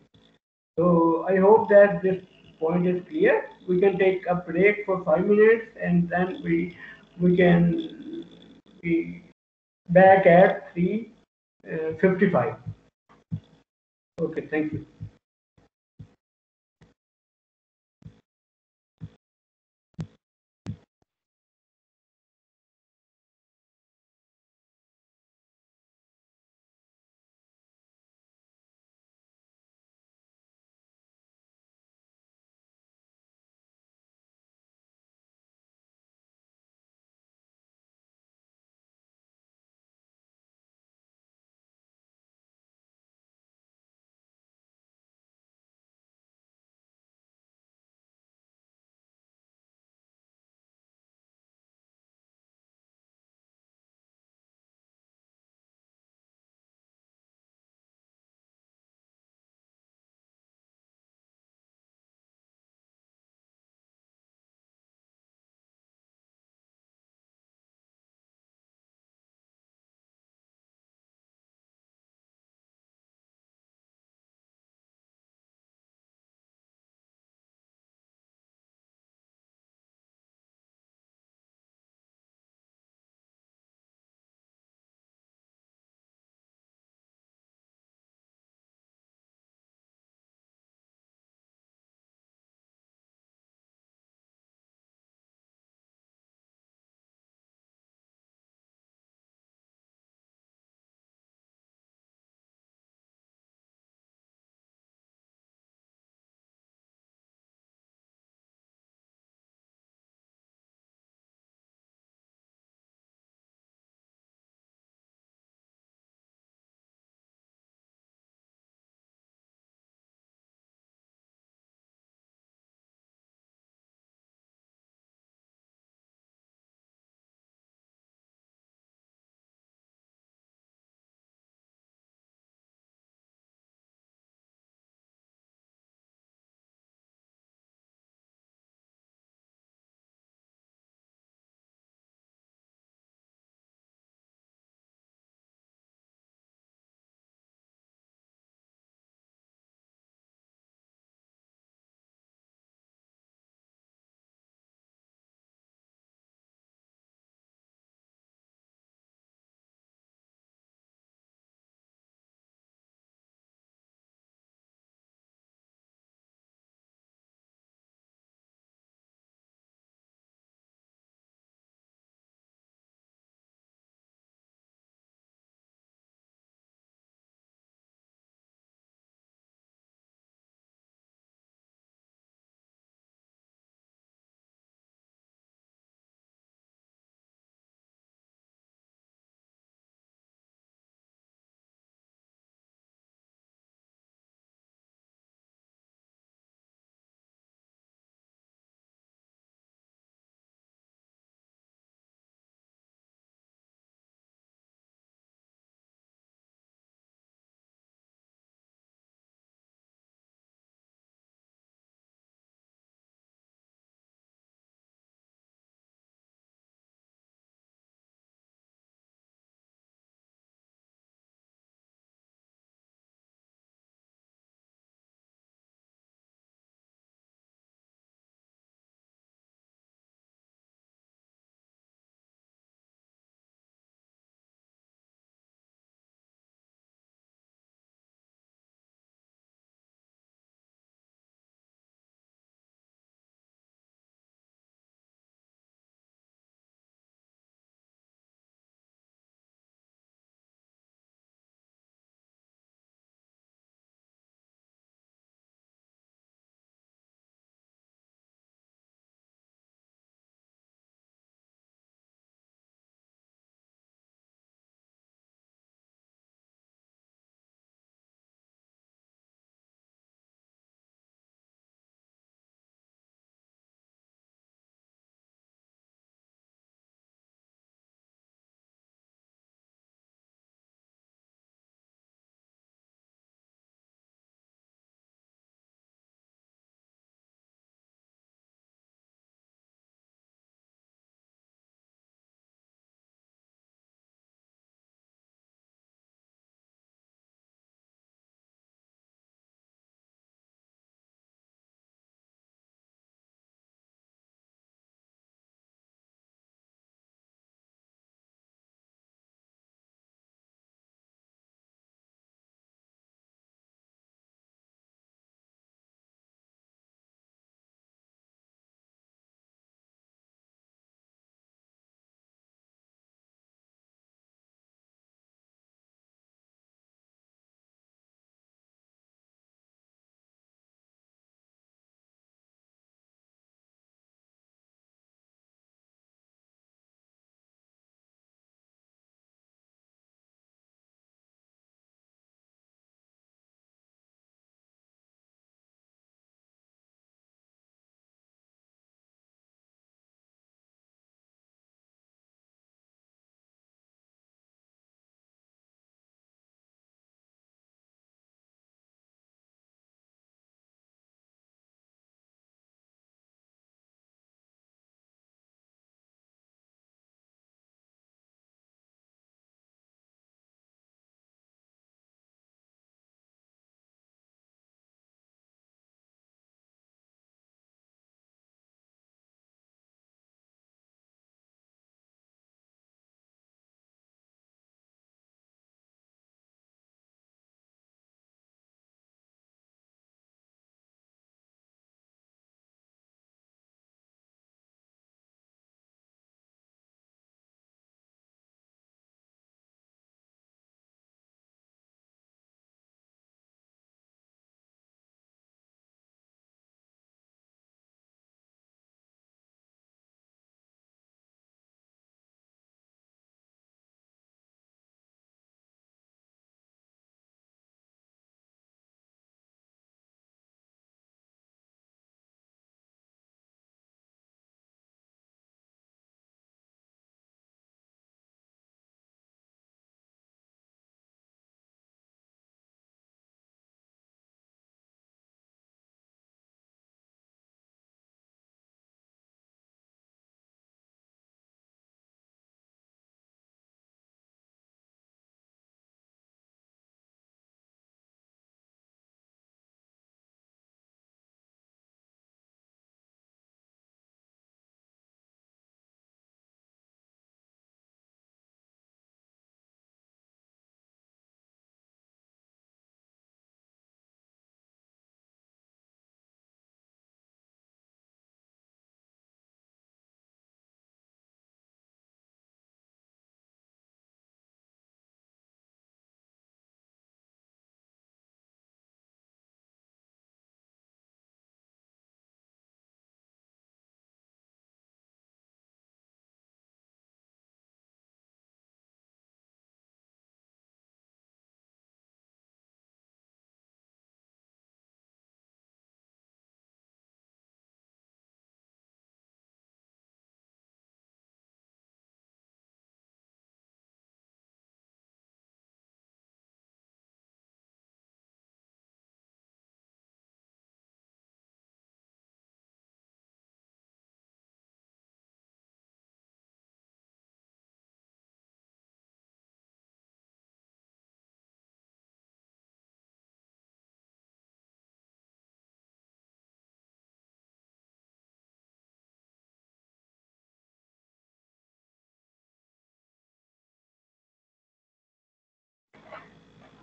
So I hope that this point is clear. We can take a break for 5 minutes, and then we can be back at 3:55. Okay, thank you.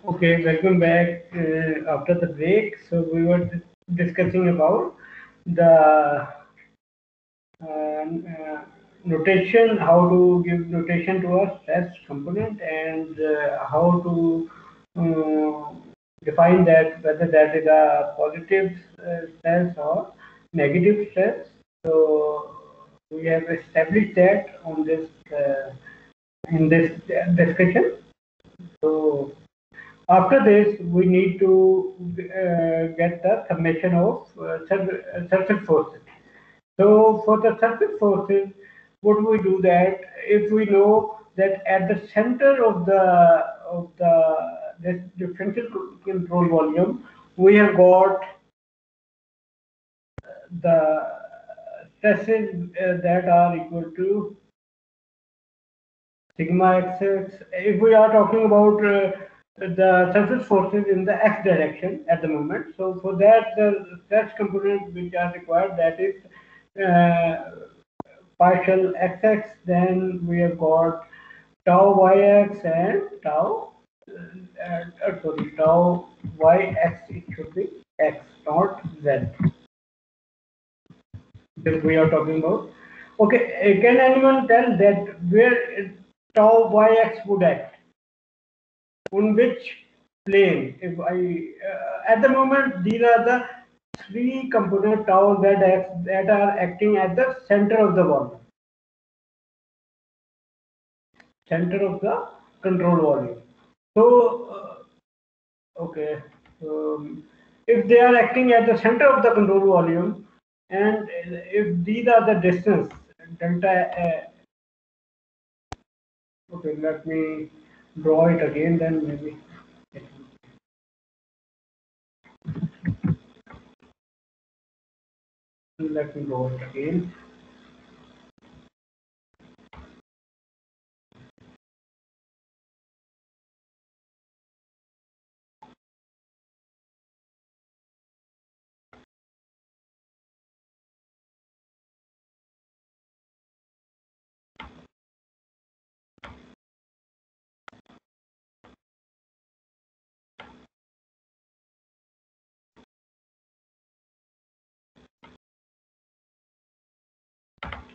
Okay, welcome back after the break. So we were discussing about the notation, how to give notation to a stress component, and how to define that whether that is a positive stress or negative stress. So we have established that on this in this discussion. So after this, we need to get the summation of surface forces. So for the surface forces, what we do that if we know that at the center of the this differential control volume, we have got the stresses that are equal to sigma xx. If we are talking about the surface forces in the x direction at the moment, so for that the stress component which are required, that is partial xx, then we have got tau yx and tau yx, it should be x, not z. This we are talking about. Okay, can anyone tell that where tau yx would act? On which plane? If I at the moment these are the three component tau zx that are acting at the center of the volume, center of the control volume. So okay, if they are acting at the center of the control volume, and if these are the distance delta okay, let me draw it again, then maybe let me draw it again.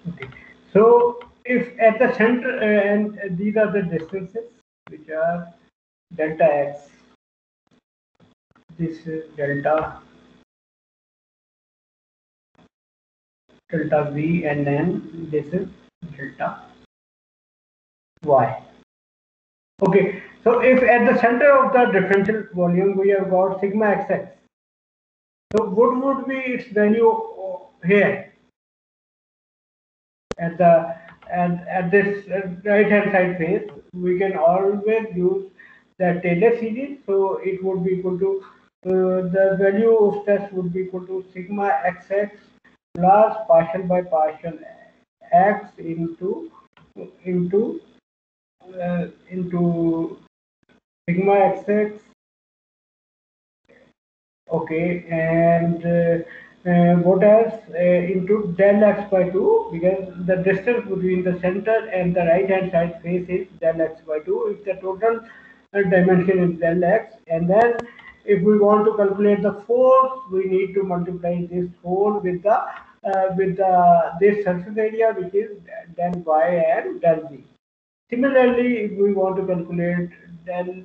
Okay. So if at the center, and these are the distances which are delta x, this is delta v, and then this is delta y. Okay, so if at the center of the differential volume we have got sigma xx, so what would be its value here at the at this right hand side face? We can always use the Taylor series, so it would be equal to the value of stress would be equal to sigma xx plus partial by partial x into sigma xx. Okay, and what else? Into del x by 2, because the distance between the center and the right hand side face is del x by 2. If the total dimension is del x, and then if we want to calculate the force, we need to multiply this force with the this surface area, which is del y and del z. Similarly, if we want to calculate del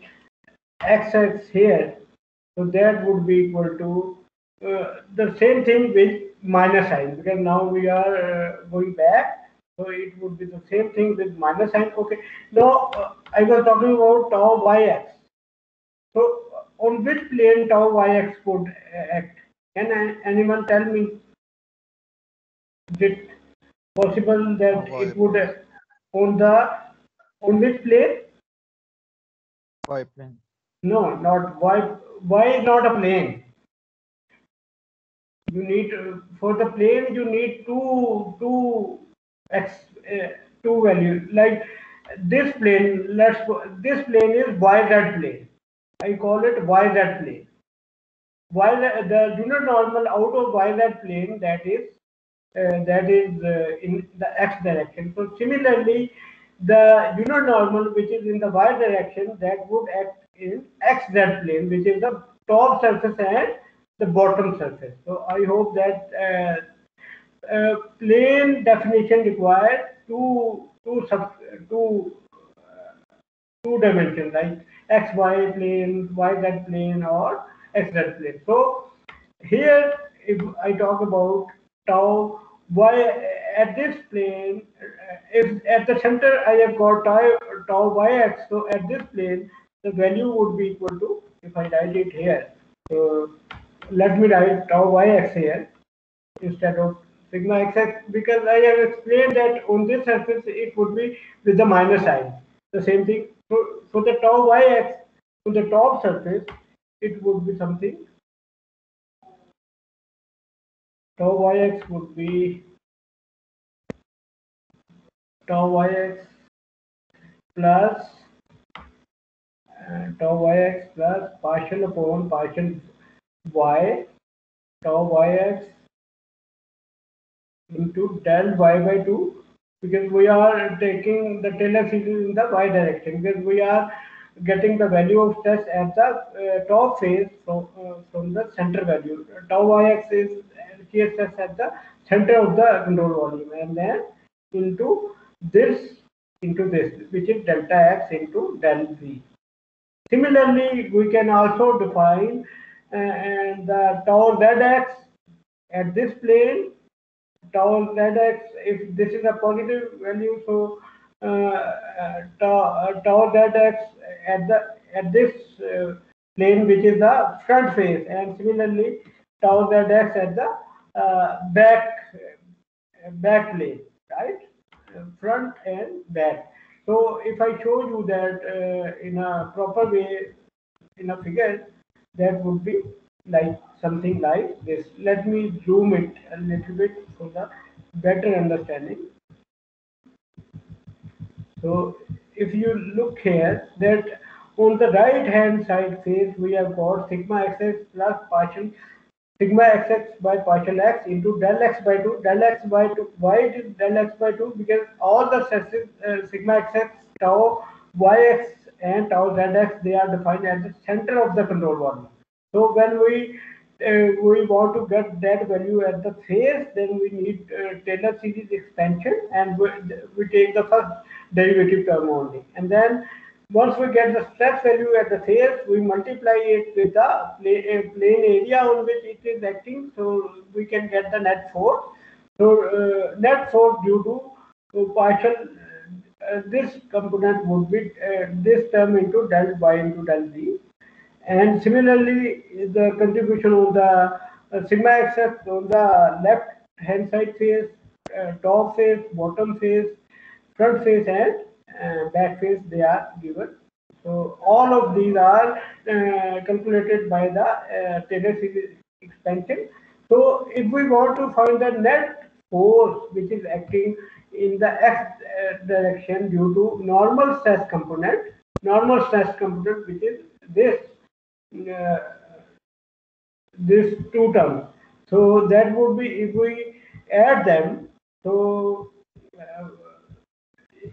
xx here, so that would be equal to the same thing with minus sign, because now we are going back. So it would be the same thing with minus sign. Okay. Now I was talking about tau yx. So on which plane tau yx would act? Can anyone tell me? Is it possible that it would on the on which plane? Y plane. No, not y. Y is not a plane. You need for the plane you need two x two values, like this plane. This plane is yz plane. I call it yz plane. The unit normal out of yz plane, that is in the x direction. So similarly, the unit normal which is in the y direction, that would act in XZ plane, which is the top surface and the bottom surface. So I hope that plane definition requires two dimensions, like XY plane, YZ plane, or XZ plane. So here, if I talk about tau y at this plane, if at the center I have got tau yx, so at this plane the value would be equal to, if I write it here, so let me write tau yx here instead of sigma xx, because I have explained that on this surface it would be with the minus sign. The same thing for the tau yx to the top surface, it would be something. Tau yx would be tau yx plus tau yx plus partial upon partial y, tau yx into del y by 2, because we are taking the Taylor series in the y direction, because we are getting the value of stress at the top phase from the center value. Tau yx is shear stress at the center of the control volume, and then into this, which is delta x into del v. Similarly, we can also define the tau zx at this plane. Tau zx, if this is a positive value, so tau zx at this plane, which is the front face, and similarly tau zx at the back plane, right? Front and back. So if I show you that in a proper way in a figure, that would be like something like this. Let me zoom it a little bit for the better understanding. So if you look here, that on the right hand side face we have got sigma xx plus partial sigma xx by partial x into del x by 2, del x by 2. Why it is del x by 2? Because all the stresses sigma xx, tau yx and tau zx, they are defined at the center of the control volume. So when we want to get that value at the face, then we need Taylor series expansion, and we take the first derivative term only, and then once we get the stress value at the face, we multiply it with the plane area on which it is acting, so we can get the net force. So net force due to partial this component would be this term into del y into del z. And similarly, the contribution of the sigma xx on the left hand side face, top face, bottom face, front face, and back face, they are given. So all of these are calculated by the Taylor series expansion. So if we want to find the net force which is acting in the x direction due to normal stress component, which is this this two terms. So that would be, if we add them, so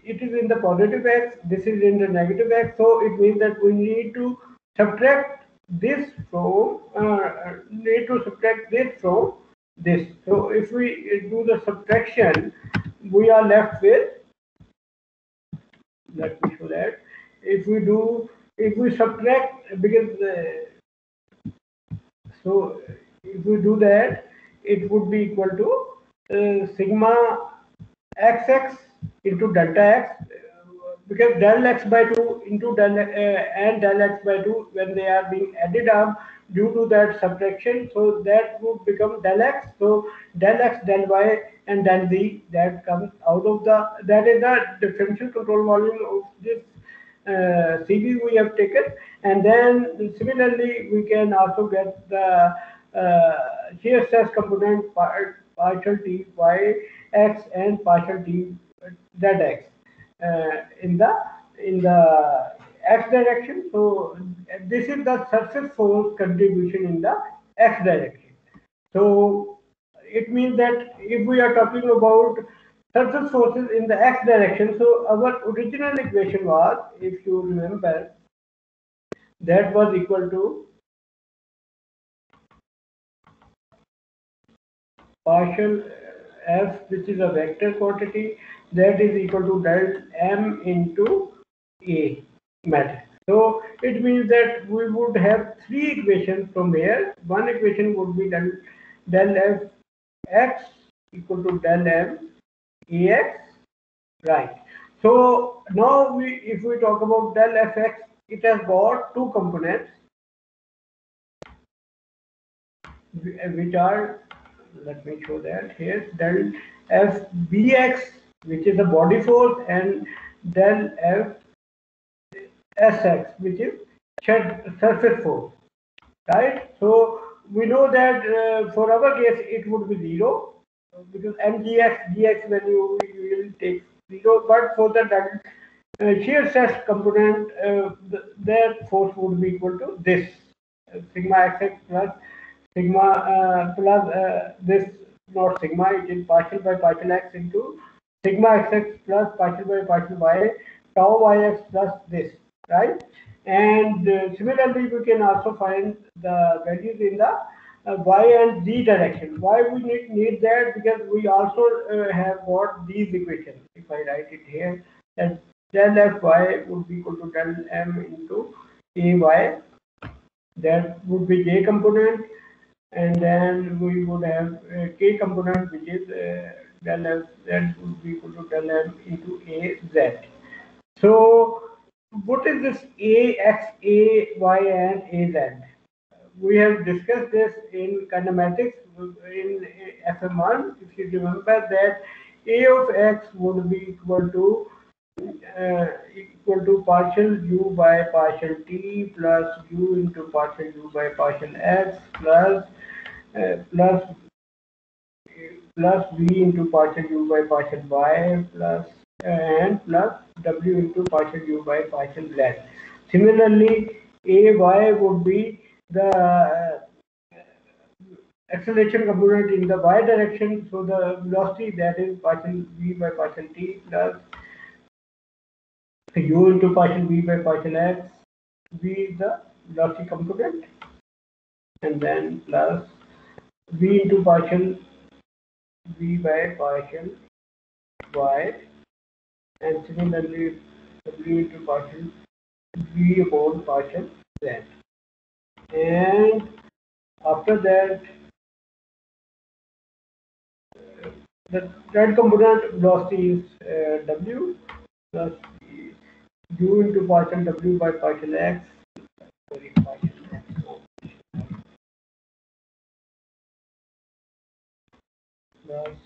it is in the positive x, this is in the negative x, so it means that we need to subtract this from this. So if we do the subtraction, we are left with, let me show that, if we subtract, because so if we do that, it would be equal to sigma xx into delta x, because del x by 2 into del and del x by 2, when they are being added up due to that subtraction, so that would become del x. So del x, del y, and del z, that comes out of that is the differential control volume of this CV we have taken. And then similarly we can also get the shear stress component partial T y x and partial T zx in the x direction. So this is the surface force contribution in the x direction. So it means that if we are talking about surface forces in the x direction, so our original equation was, if you remember, that was equal to partial f, which is a vector quantity, that is equal to del m into A matrix. So it means that we would have three equations from here. One equation would be del f x equal to del m ax, right? So now if we talk about del fx, it has got two components, which are, let me show that here, del f bx, which is the body force, and del f sx, which is surface force, right? So we know that for our case it would be 0, because mgx dx value will take 0, but for the shear stress component, their force would be equal to this sigma xx plus sigma plus this, not sigma, it is partial by partial x into sigma xx plus partial by partial y tau yx plus this, right? And similarly, we can also find the values in the y and z direction. Why we need that? Because we also have got these equations. If I write it here, that del fy would be equal to del m into ay, that would be j component, and then we would have k component, which is del f z would be equal to del m into a z. So what is this a x, a y, and a z? We have discussed this in kinematics in FM1. If you remember that a of x would be equal to partial u by partial t plus u into partial u by partial x plus plus v into partial u by partial y plus and plus w into partial u by partial z. Similarly, ay would be the acceleration component in the y direction, so the velocity, that is partial v by partial t plus u into partial v by partial x, v is the velocity component, and then plus v into partial v by partial y, and similarly w into partial v upon partial z. And after that, the third component velocity is w plus u into partial w by partial x, sorry, partial x plus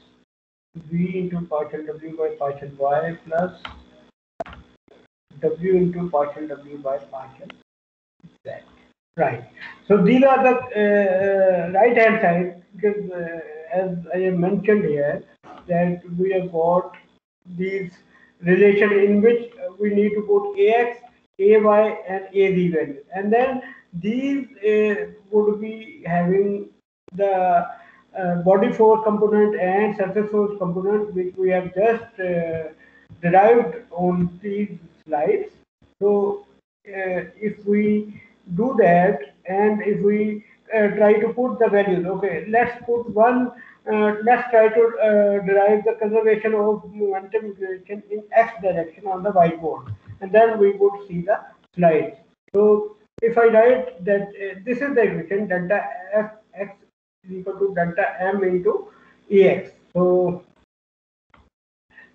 v into partial w by partial y plus w into partial w by partial z. Right. So these are the right hand side, because as I have mentioned here, that we have got these relation in which we need to put ax, ay, and az values, and then these would be having the body force component and surface force component, which we have just derived on these slides. So if we do that, and if we try to put the values, okay, let's put one, let's try to derive the conservation of momentum equation in x direction on the whiteboard, and then we would see the slides. So if I write that this is the equation, delta fx is equal to delta m into ax. So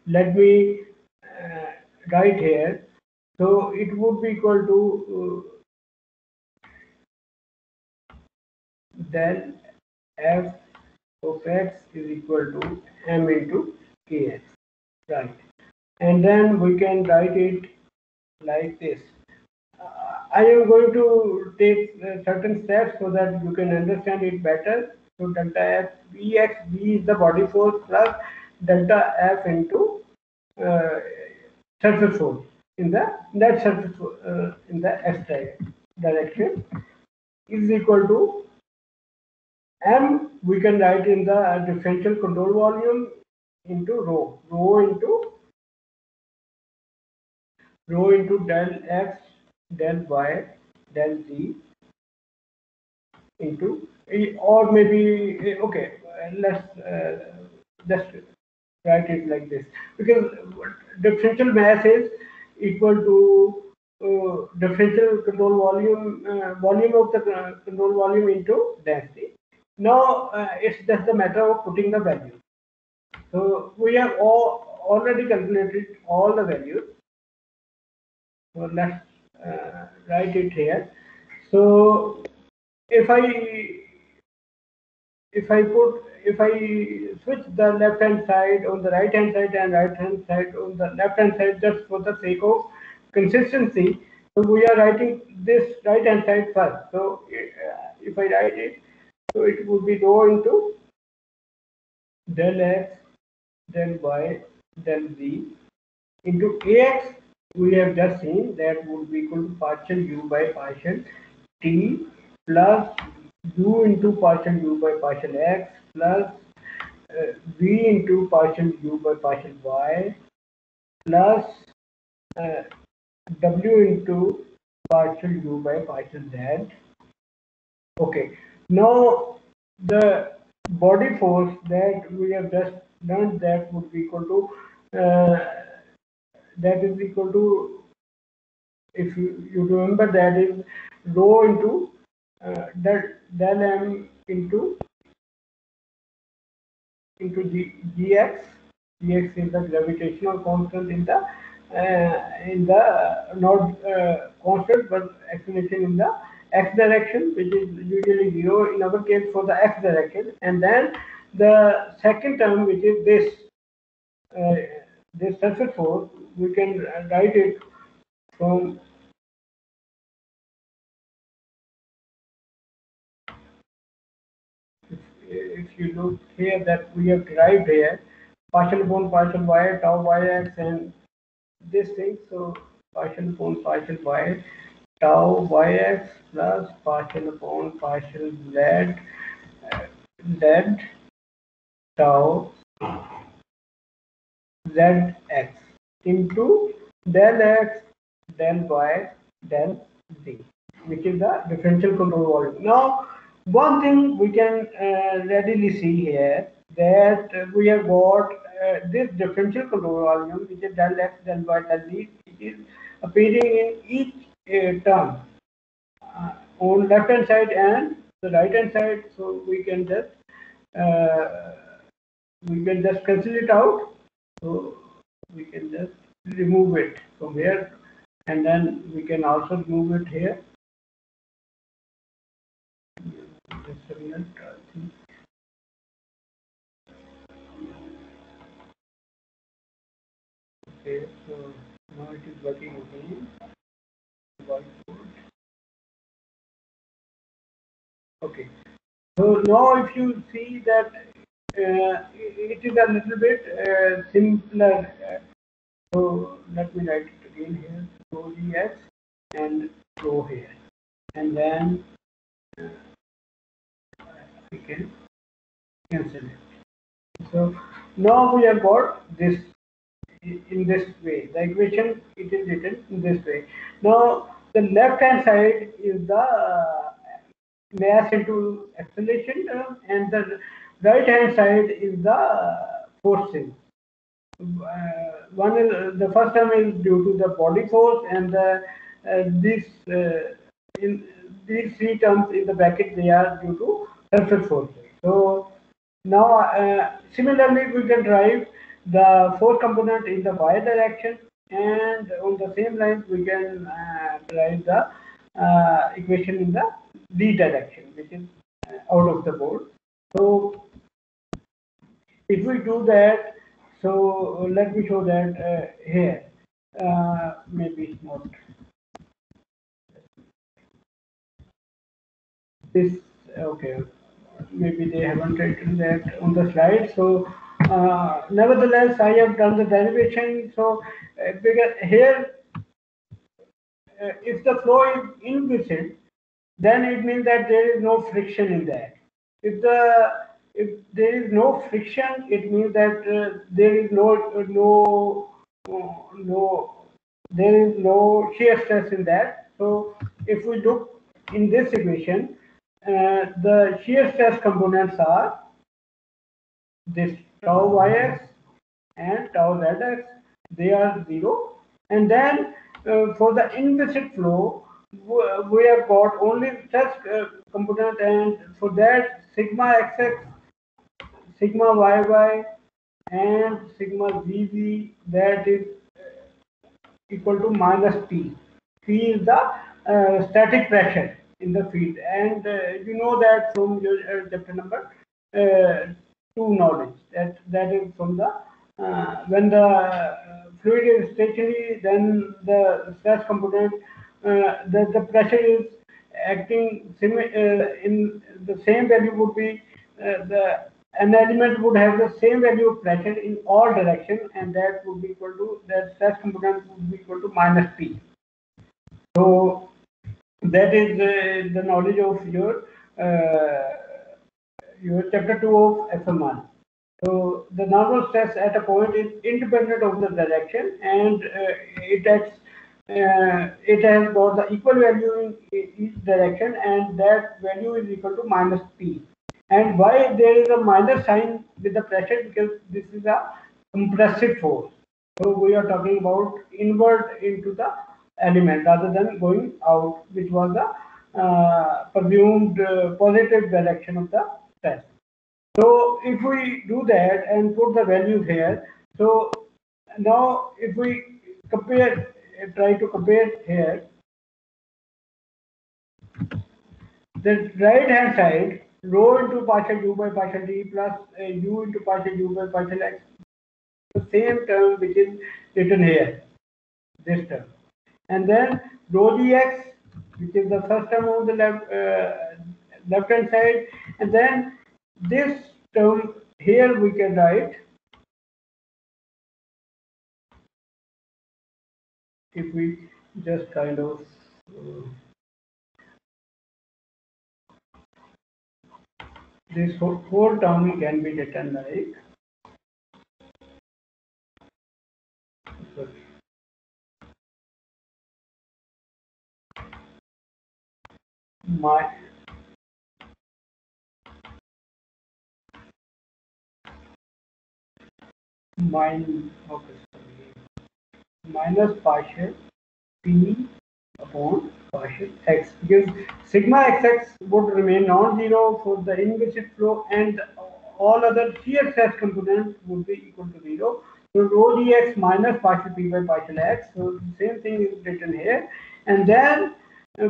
let me write here. So it would be equal to del f of x is equal to m into kx, right? And then we can write it like this. I am going to take certain steps so that you can understand it better. So delta f bx, b is the body force, plus delta f into surface force in the net surface in the x direction is equal to m. We can write in the differential control volume into rho into del x del y del Z into, or maybe, okay, let's just write it like this, because differential mass is equal to differential control volume, volume of the control volume into density. Now it's just a matter of putting the value. So we have already calculated all the values. So let's write it here. So if I switch the left hand side on the right hand side and right hand side on the left hand side, just for the sake of consistency, so we are writing this right hand side first. So if I write it, so it would be rho into del x, del y, del z into ax. We have just seen that would be equal to partial u by partial t plus u into partial u by partial x plus v into partial u by partial y plus w into partial u by partial z. Okay, now the body force that we have just learned, that would be equal to that is equal to, if you remember, that is rho into del m into gx. Gx is the gravitational constant in the not constant but acceleration in the x direction, which is usually 0 in our case for the x direction, and then the second term, which is this surface force, we can write it from, if you look here, that we have derived here partial upon partial y tau yx and this thing. So partial upon partial y tau yx plus partial upon partial z z tau zx into del x, del y, del z, which is the differential control volume. Now, one thing we can readily see here, that we have got this differential control volume, which is del x, del y, del z, which is appearing in each term on left hand side and the right hand side. So we can just cancel it out. So we can just remove it from here, and then we can also remove it here. Just a minute, I think. Okay, so now it is working again. Whiteboard. Okay, so now if you see that it is a little bit simpler. So let me write it again here. Rho gx and rho here, and then we can cancel it. So now we have got this in this way. The equation, it is written in this way. Now the left hand side is the mass into acceleration term, and the right hand side is the forces. One is, the first term is due to the body force, and in these three terms in the bracket, they are due to surface forces. So now similarly we can derive the force component in the y direction, and on the same lines we can derive the equation in the z direction, which is out of the board. So if we do that, so let me show that here. Maybe not this. Okay, maybe they haven't written that on the slide. So nevertheless, I have done the derivation. So because here, if the flow is inviscid, then it means that there is no friction in that. If there is no friction, it means that there is no shear stress in that. So if we look in this equation, the shear stress components are this tau yx and tau zx, they are 0. And then for the inviscid flow, we have got only stress component, and for that sigma xx, sigma yy, and sigma zz, that is equal to minus P. P is the static pressure in the field, and you know that from your chapter number 2 knowledge, that is from the when the fluid is stationary, then the stress component, the pressure is acting in the same value would be the an element would have the same value of pressure in all directions, and that would be equal to, that stress component would be equal to minus P. So that is the knowledge of your chapter 2 of FM1. So the normal stress at a point is independent of the direction, and it has got the equal value in each direction, and that value is equal to minus P. And why there is a minus sign with the pressure? Because this is a compressive force. So we are talking about inward into the element rather than going out, which was the presumed positive direction of the stress. So if we do that and put the values here, so now if we compare, try to compare here, the right hand side, rho into partial u by partial d plus u into partial u by partial x, the same term which is written here, this term. And then rho dx, which is the first term on the left hand side, and then this term here we can write, if we just kind of this whole term can be written like, minus partial P upon partial x, because sigma xx would remain non-zero for the inviscid flow, and all other shear stress components would be equal to 0. So rho dx minus partial P by partial x. So the same thing is written here, and then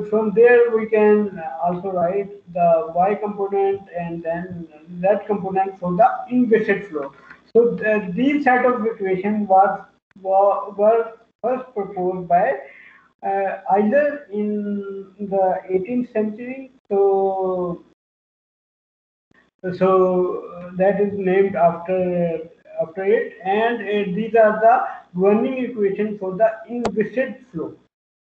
from there we can also write the y component and then z component for the inviscid flow. So these set of equations were first proposed by either in the 18th century, so that is named after it, and these are the governing equations for the inviscid flow,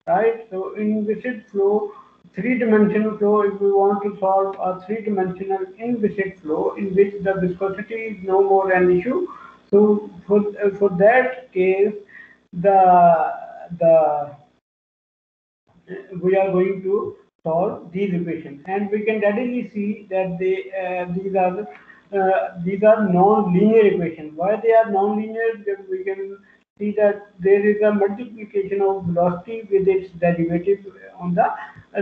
right? So inviscid flow, three-dimensional flow, if we want to solve a three-dimensional inviscid flow in which the viscosity is no more an issue, so for that case, we are going to solve these equations, and we can readily see that these are non-linear equations. Why they are non-linear? Because we can see that there is a multiplication of velocity with its derivative on the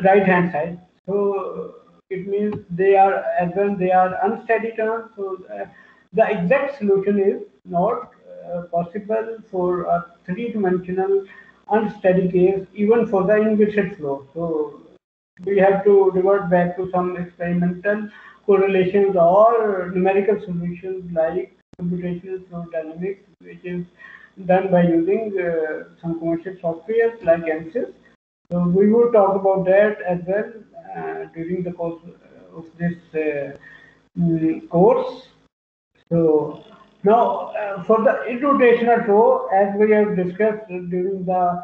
right hand side. So it means they are, as well, they are unsteady terms. So the exact solution is not possible for a three-dimensional unsteady case, even for the inviscid flow. So we have to revert back to some experimental correlations or numerical solutions like computational fluid dynamics, which is done by using some commercial software like MSys. So we will talk about that as well during the course of this course. So now for the irrotational flow, as we have discussed during the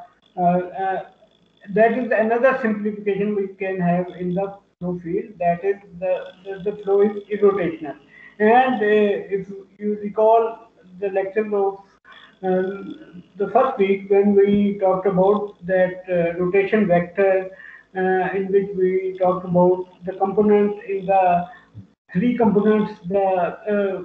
that is another simplification we can have in the flow field, that is the flow is irrotational. And if you recall the lecture of the first week when we talked about that rotation vector in which we talked about the component in the three components.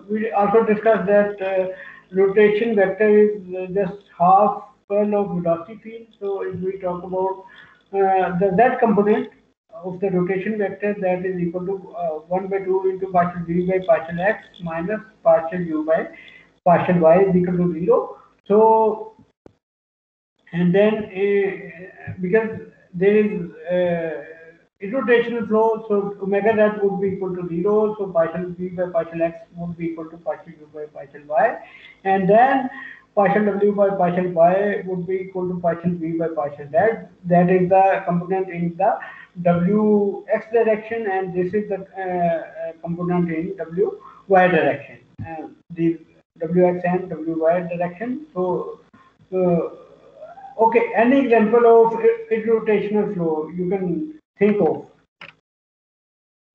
We also discussed that rotation vector is just half curl of velocity field. So if we talk about the z component of the rotation vector, that is equal to 1 by 2 into partial v by partial x minus partial u by partial y is equal to 0. So, and then because there is irrotational flow, so omega z would be equal to 0, so partial v by partial x would be equal to partial u by partial y, and then partial w by partial y would be equal to partial v by partial z. That is the component in the wx direction, and this is the component in wy direction. These wx and wy direction. So, okay, any example of irrotational flow you can think of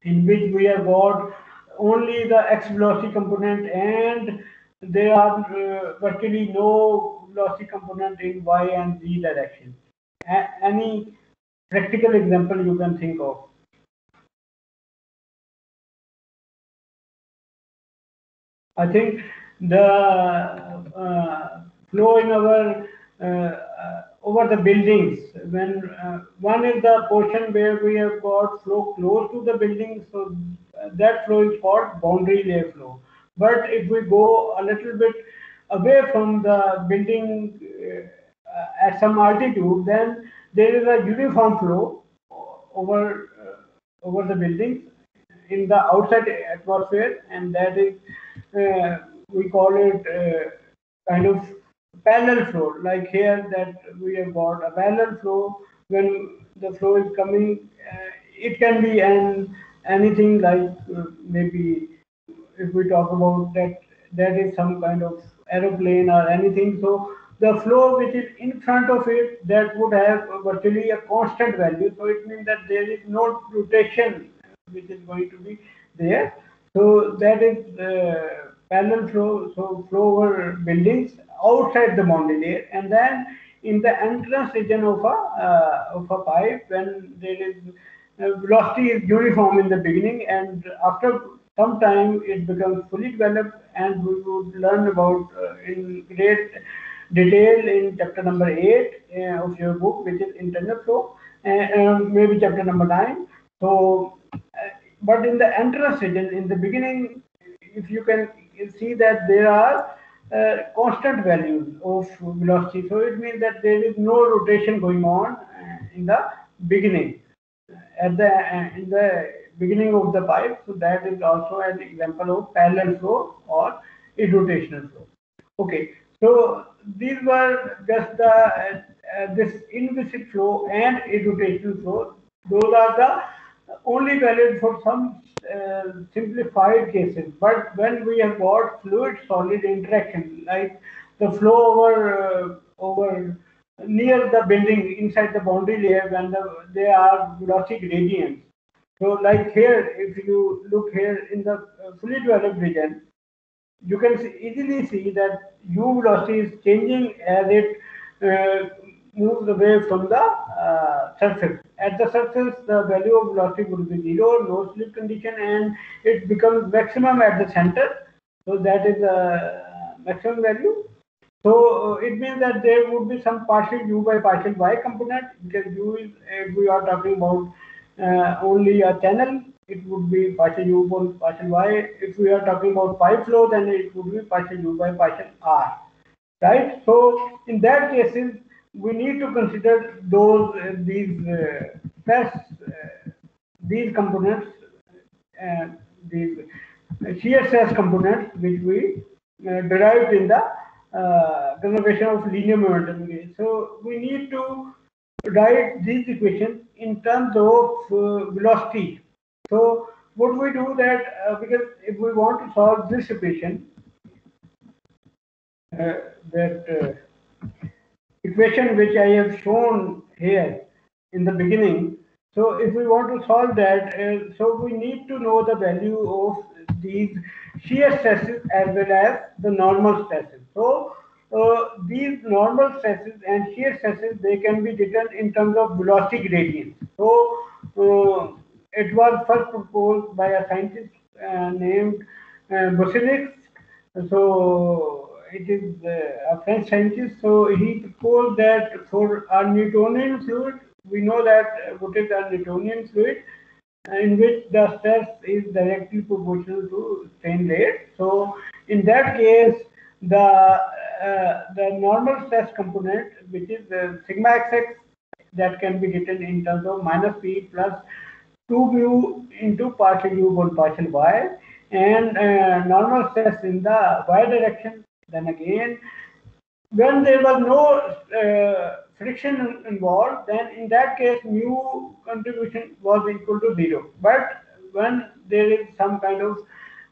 in which we have got only the x velocity component and there are virtually no velocity component in y and z direction. Any practical example you can think of? I think the flow in our over the buildings, when one is the portion where we have got flow close to the building, so that flow is called boundary layer flow. But if we go a little bit away from the building at some altitude, then there is a uniform flow over over the buildings in the outside atmosphere, and that is we call it kind of parallel flow. Like here, that we have got a parallel flow. When the flow is coming, it can be anything like maybe if we talk about that, that is some kind of aeroplane or anything. So the flow which is in front of it, that would have virtually a constant value. So it means that there is no rotation which is going to be there. So that is parallel flow. So flow over buildings outside the boundary layer, and then in the entrance region of a pipe, when there is velocity is uniform in the beginning, and after some time it becomes fully developed, and we would learn about in great detail in chapter number 8 of your book, which is internal flow, maybe chapter number 9. So, but in the entrance region, in the beginning, if you can see that there are constant values of velocity, so it means that there is no rotation going on in the beginning, at the in the beginning of the pipe. So that is also an example of parallel flow or irrotational flow. Okay, so these were just the this inviscid flow and irrotational flow. Those are the only valid for some simplified cases. But when we have got fluid-solid interaction, like the flow over near the building inside the boundary layer, when there are velocity gradients. So like here, if you look here in the fully developed region, you can easily see that u velocity is changing as it moves away from the surface. At the surface, the value of velocity would be 0, no slip condition, and it becomes maximum at the center. So that is the maximum value. So it means that there would be some partial u by partial y component, because u is, if we are talking about only a channel, it would be partial u by partial y. If we are talking about pipe flow, then it would be partial u by partial r, right? So in that cases, we need to consider those stress, these components, these shear stress components, which we derived in the conservation of linear momentum gauge. So we need to write these equations in terms of velocity. So what we do that, because if we want to solve this equation, that equation which I have shown here in the beginning. So if we want to solve that, so we need to know the value of these shear stresses as well as the normal stresses. So these normal stresses and shear stresses, they can be written in terms of velocity gradients. So it was first proposed by a scientist named Bosinic. So it is a French scientist. So he proposed that for a Newtonian fluid, we know that what is a Newtonian fluid, in which the stress is directly proportional to strain rate. So in that case, the normal stress component, which is the sigma xx, that can be written in terms of minus p plus 2 mu into partial u upon partial y, and normal stress in the y direction. Then again, when there was no friction involved, then in that case mu contribution was equal to 0. But when there is some kind of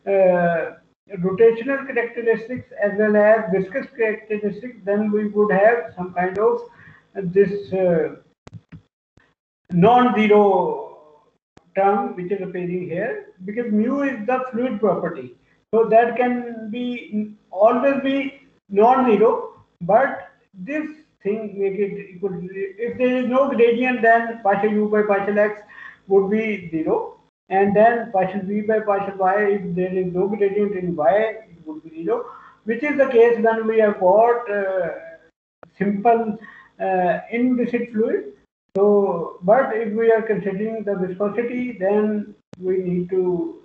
rotational characteristics as well as viscous characteristics, then we would have some kind of this non-zero term which is appearing here, because mu is the fluid property. So that can be always be non-zero, but this thing make it equal to, if there is no gradient, then partial u by partial x would be 0, and then partial v by partial y, if there is no gradient in y, it would be 0, which is the case when we have got simple inviscid fluid. So, but if we are considering the viscosity, then we need to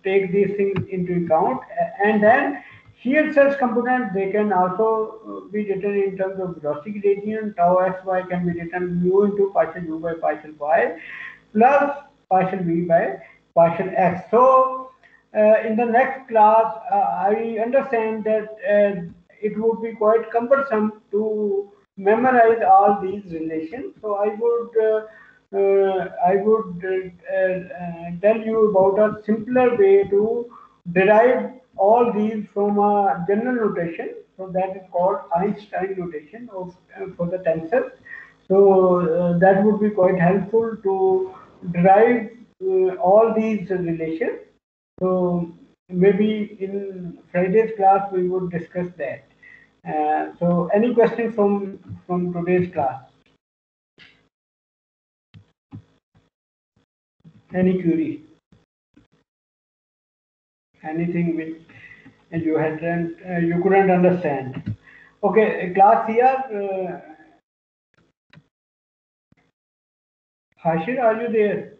take these things into account. And then shear stress component, they can also be written in terms of velocity gradient. Tau xy can be written mu into partial u by partial y plus partial v by partial x. So in the next class, I understand that it would be quite cumbersome to memorize all these relations. So I would tell you about a simpler way to derive all these from a general notation. So that is called Einstein notation of for the tensors. So that would be quite helpful to derive all these relations. So maybe in Friday's class we would discuss that. So any questions from today's class? Any query? Anything which you hadn't you couldn't understand? Okay, class here. Hashir, are you there?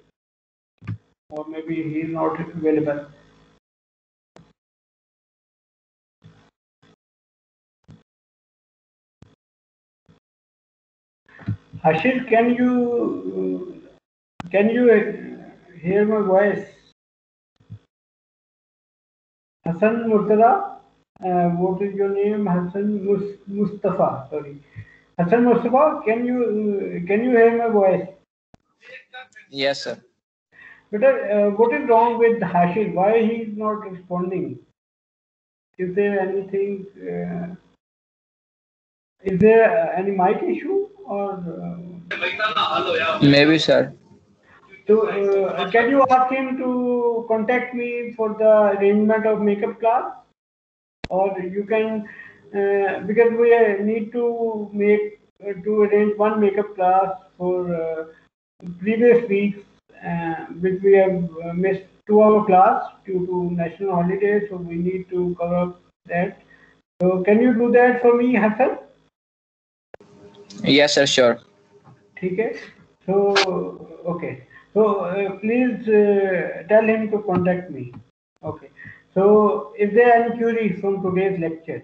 Or maybe he is not available. Hashir, can you hear my voice? Hassan Murtada, what is your name? Hassan Mustafa. Sorry, Hassan Mustafa. Can you hear my voice? Yes, sir. But what is wrong with Hashir? Why he is not responding? Is there anything? Is there any mic issue or? Maybe, sir. So, can you ask him to contact me for the arrangement of makeup class, or you can because we need to make to arrange one makeup class for previous weeks, which we have missed 2 hour class due to national holiday, so we need to cover that. So, can you do that for me, Hassan? Yes, sir, sure. Okay. So, okay. So, please tell him to contact me. Okay. So, is there any query from today's lecture?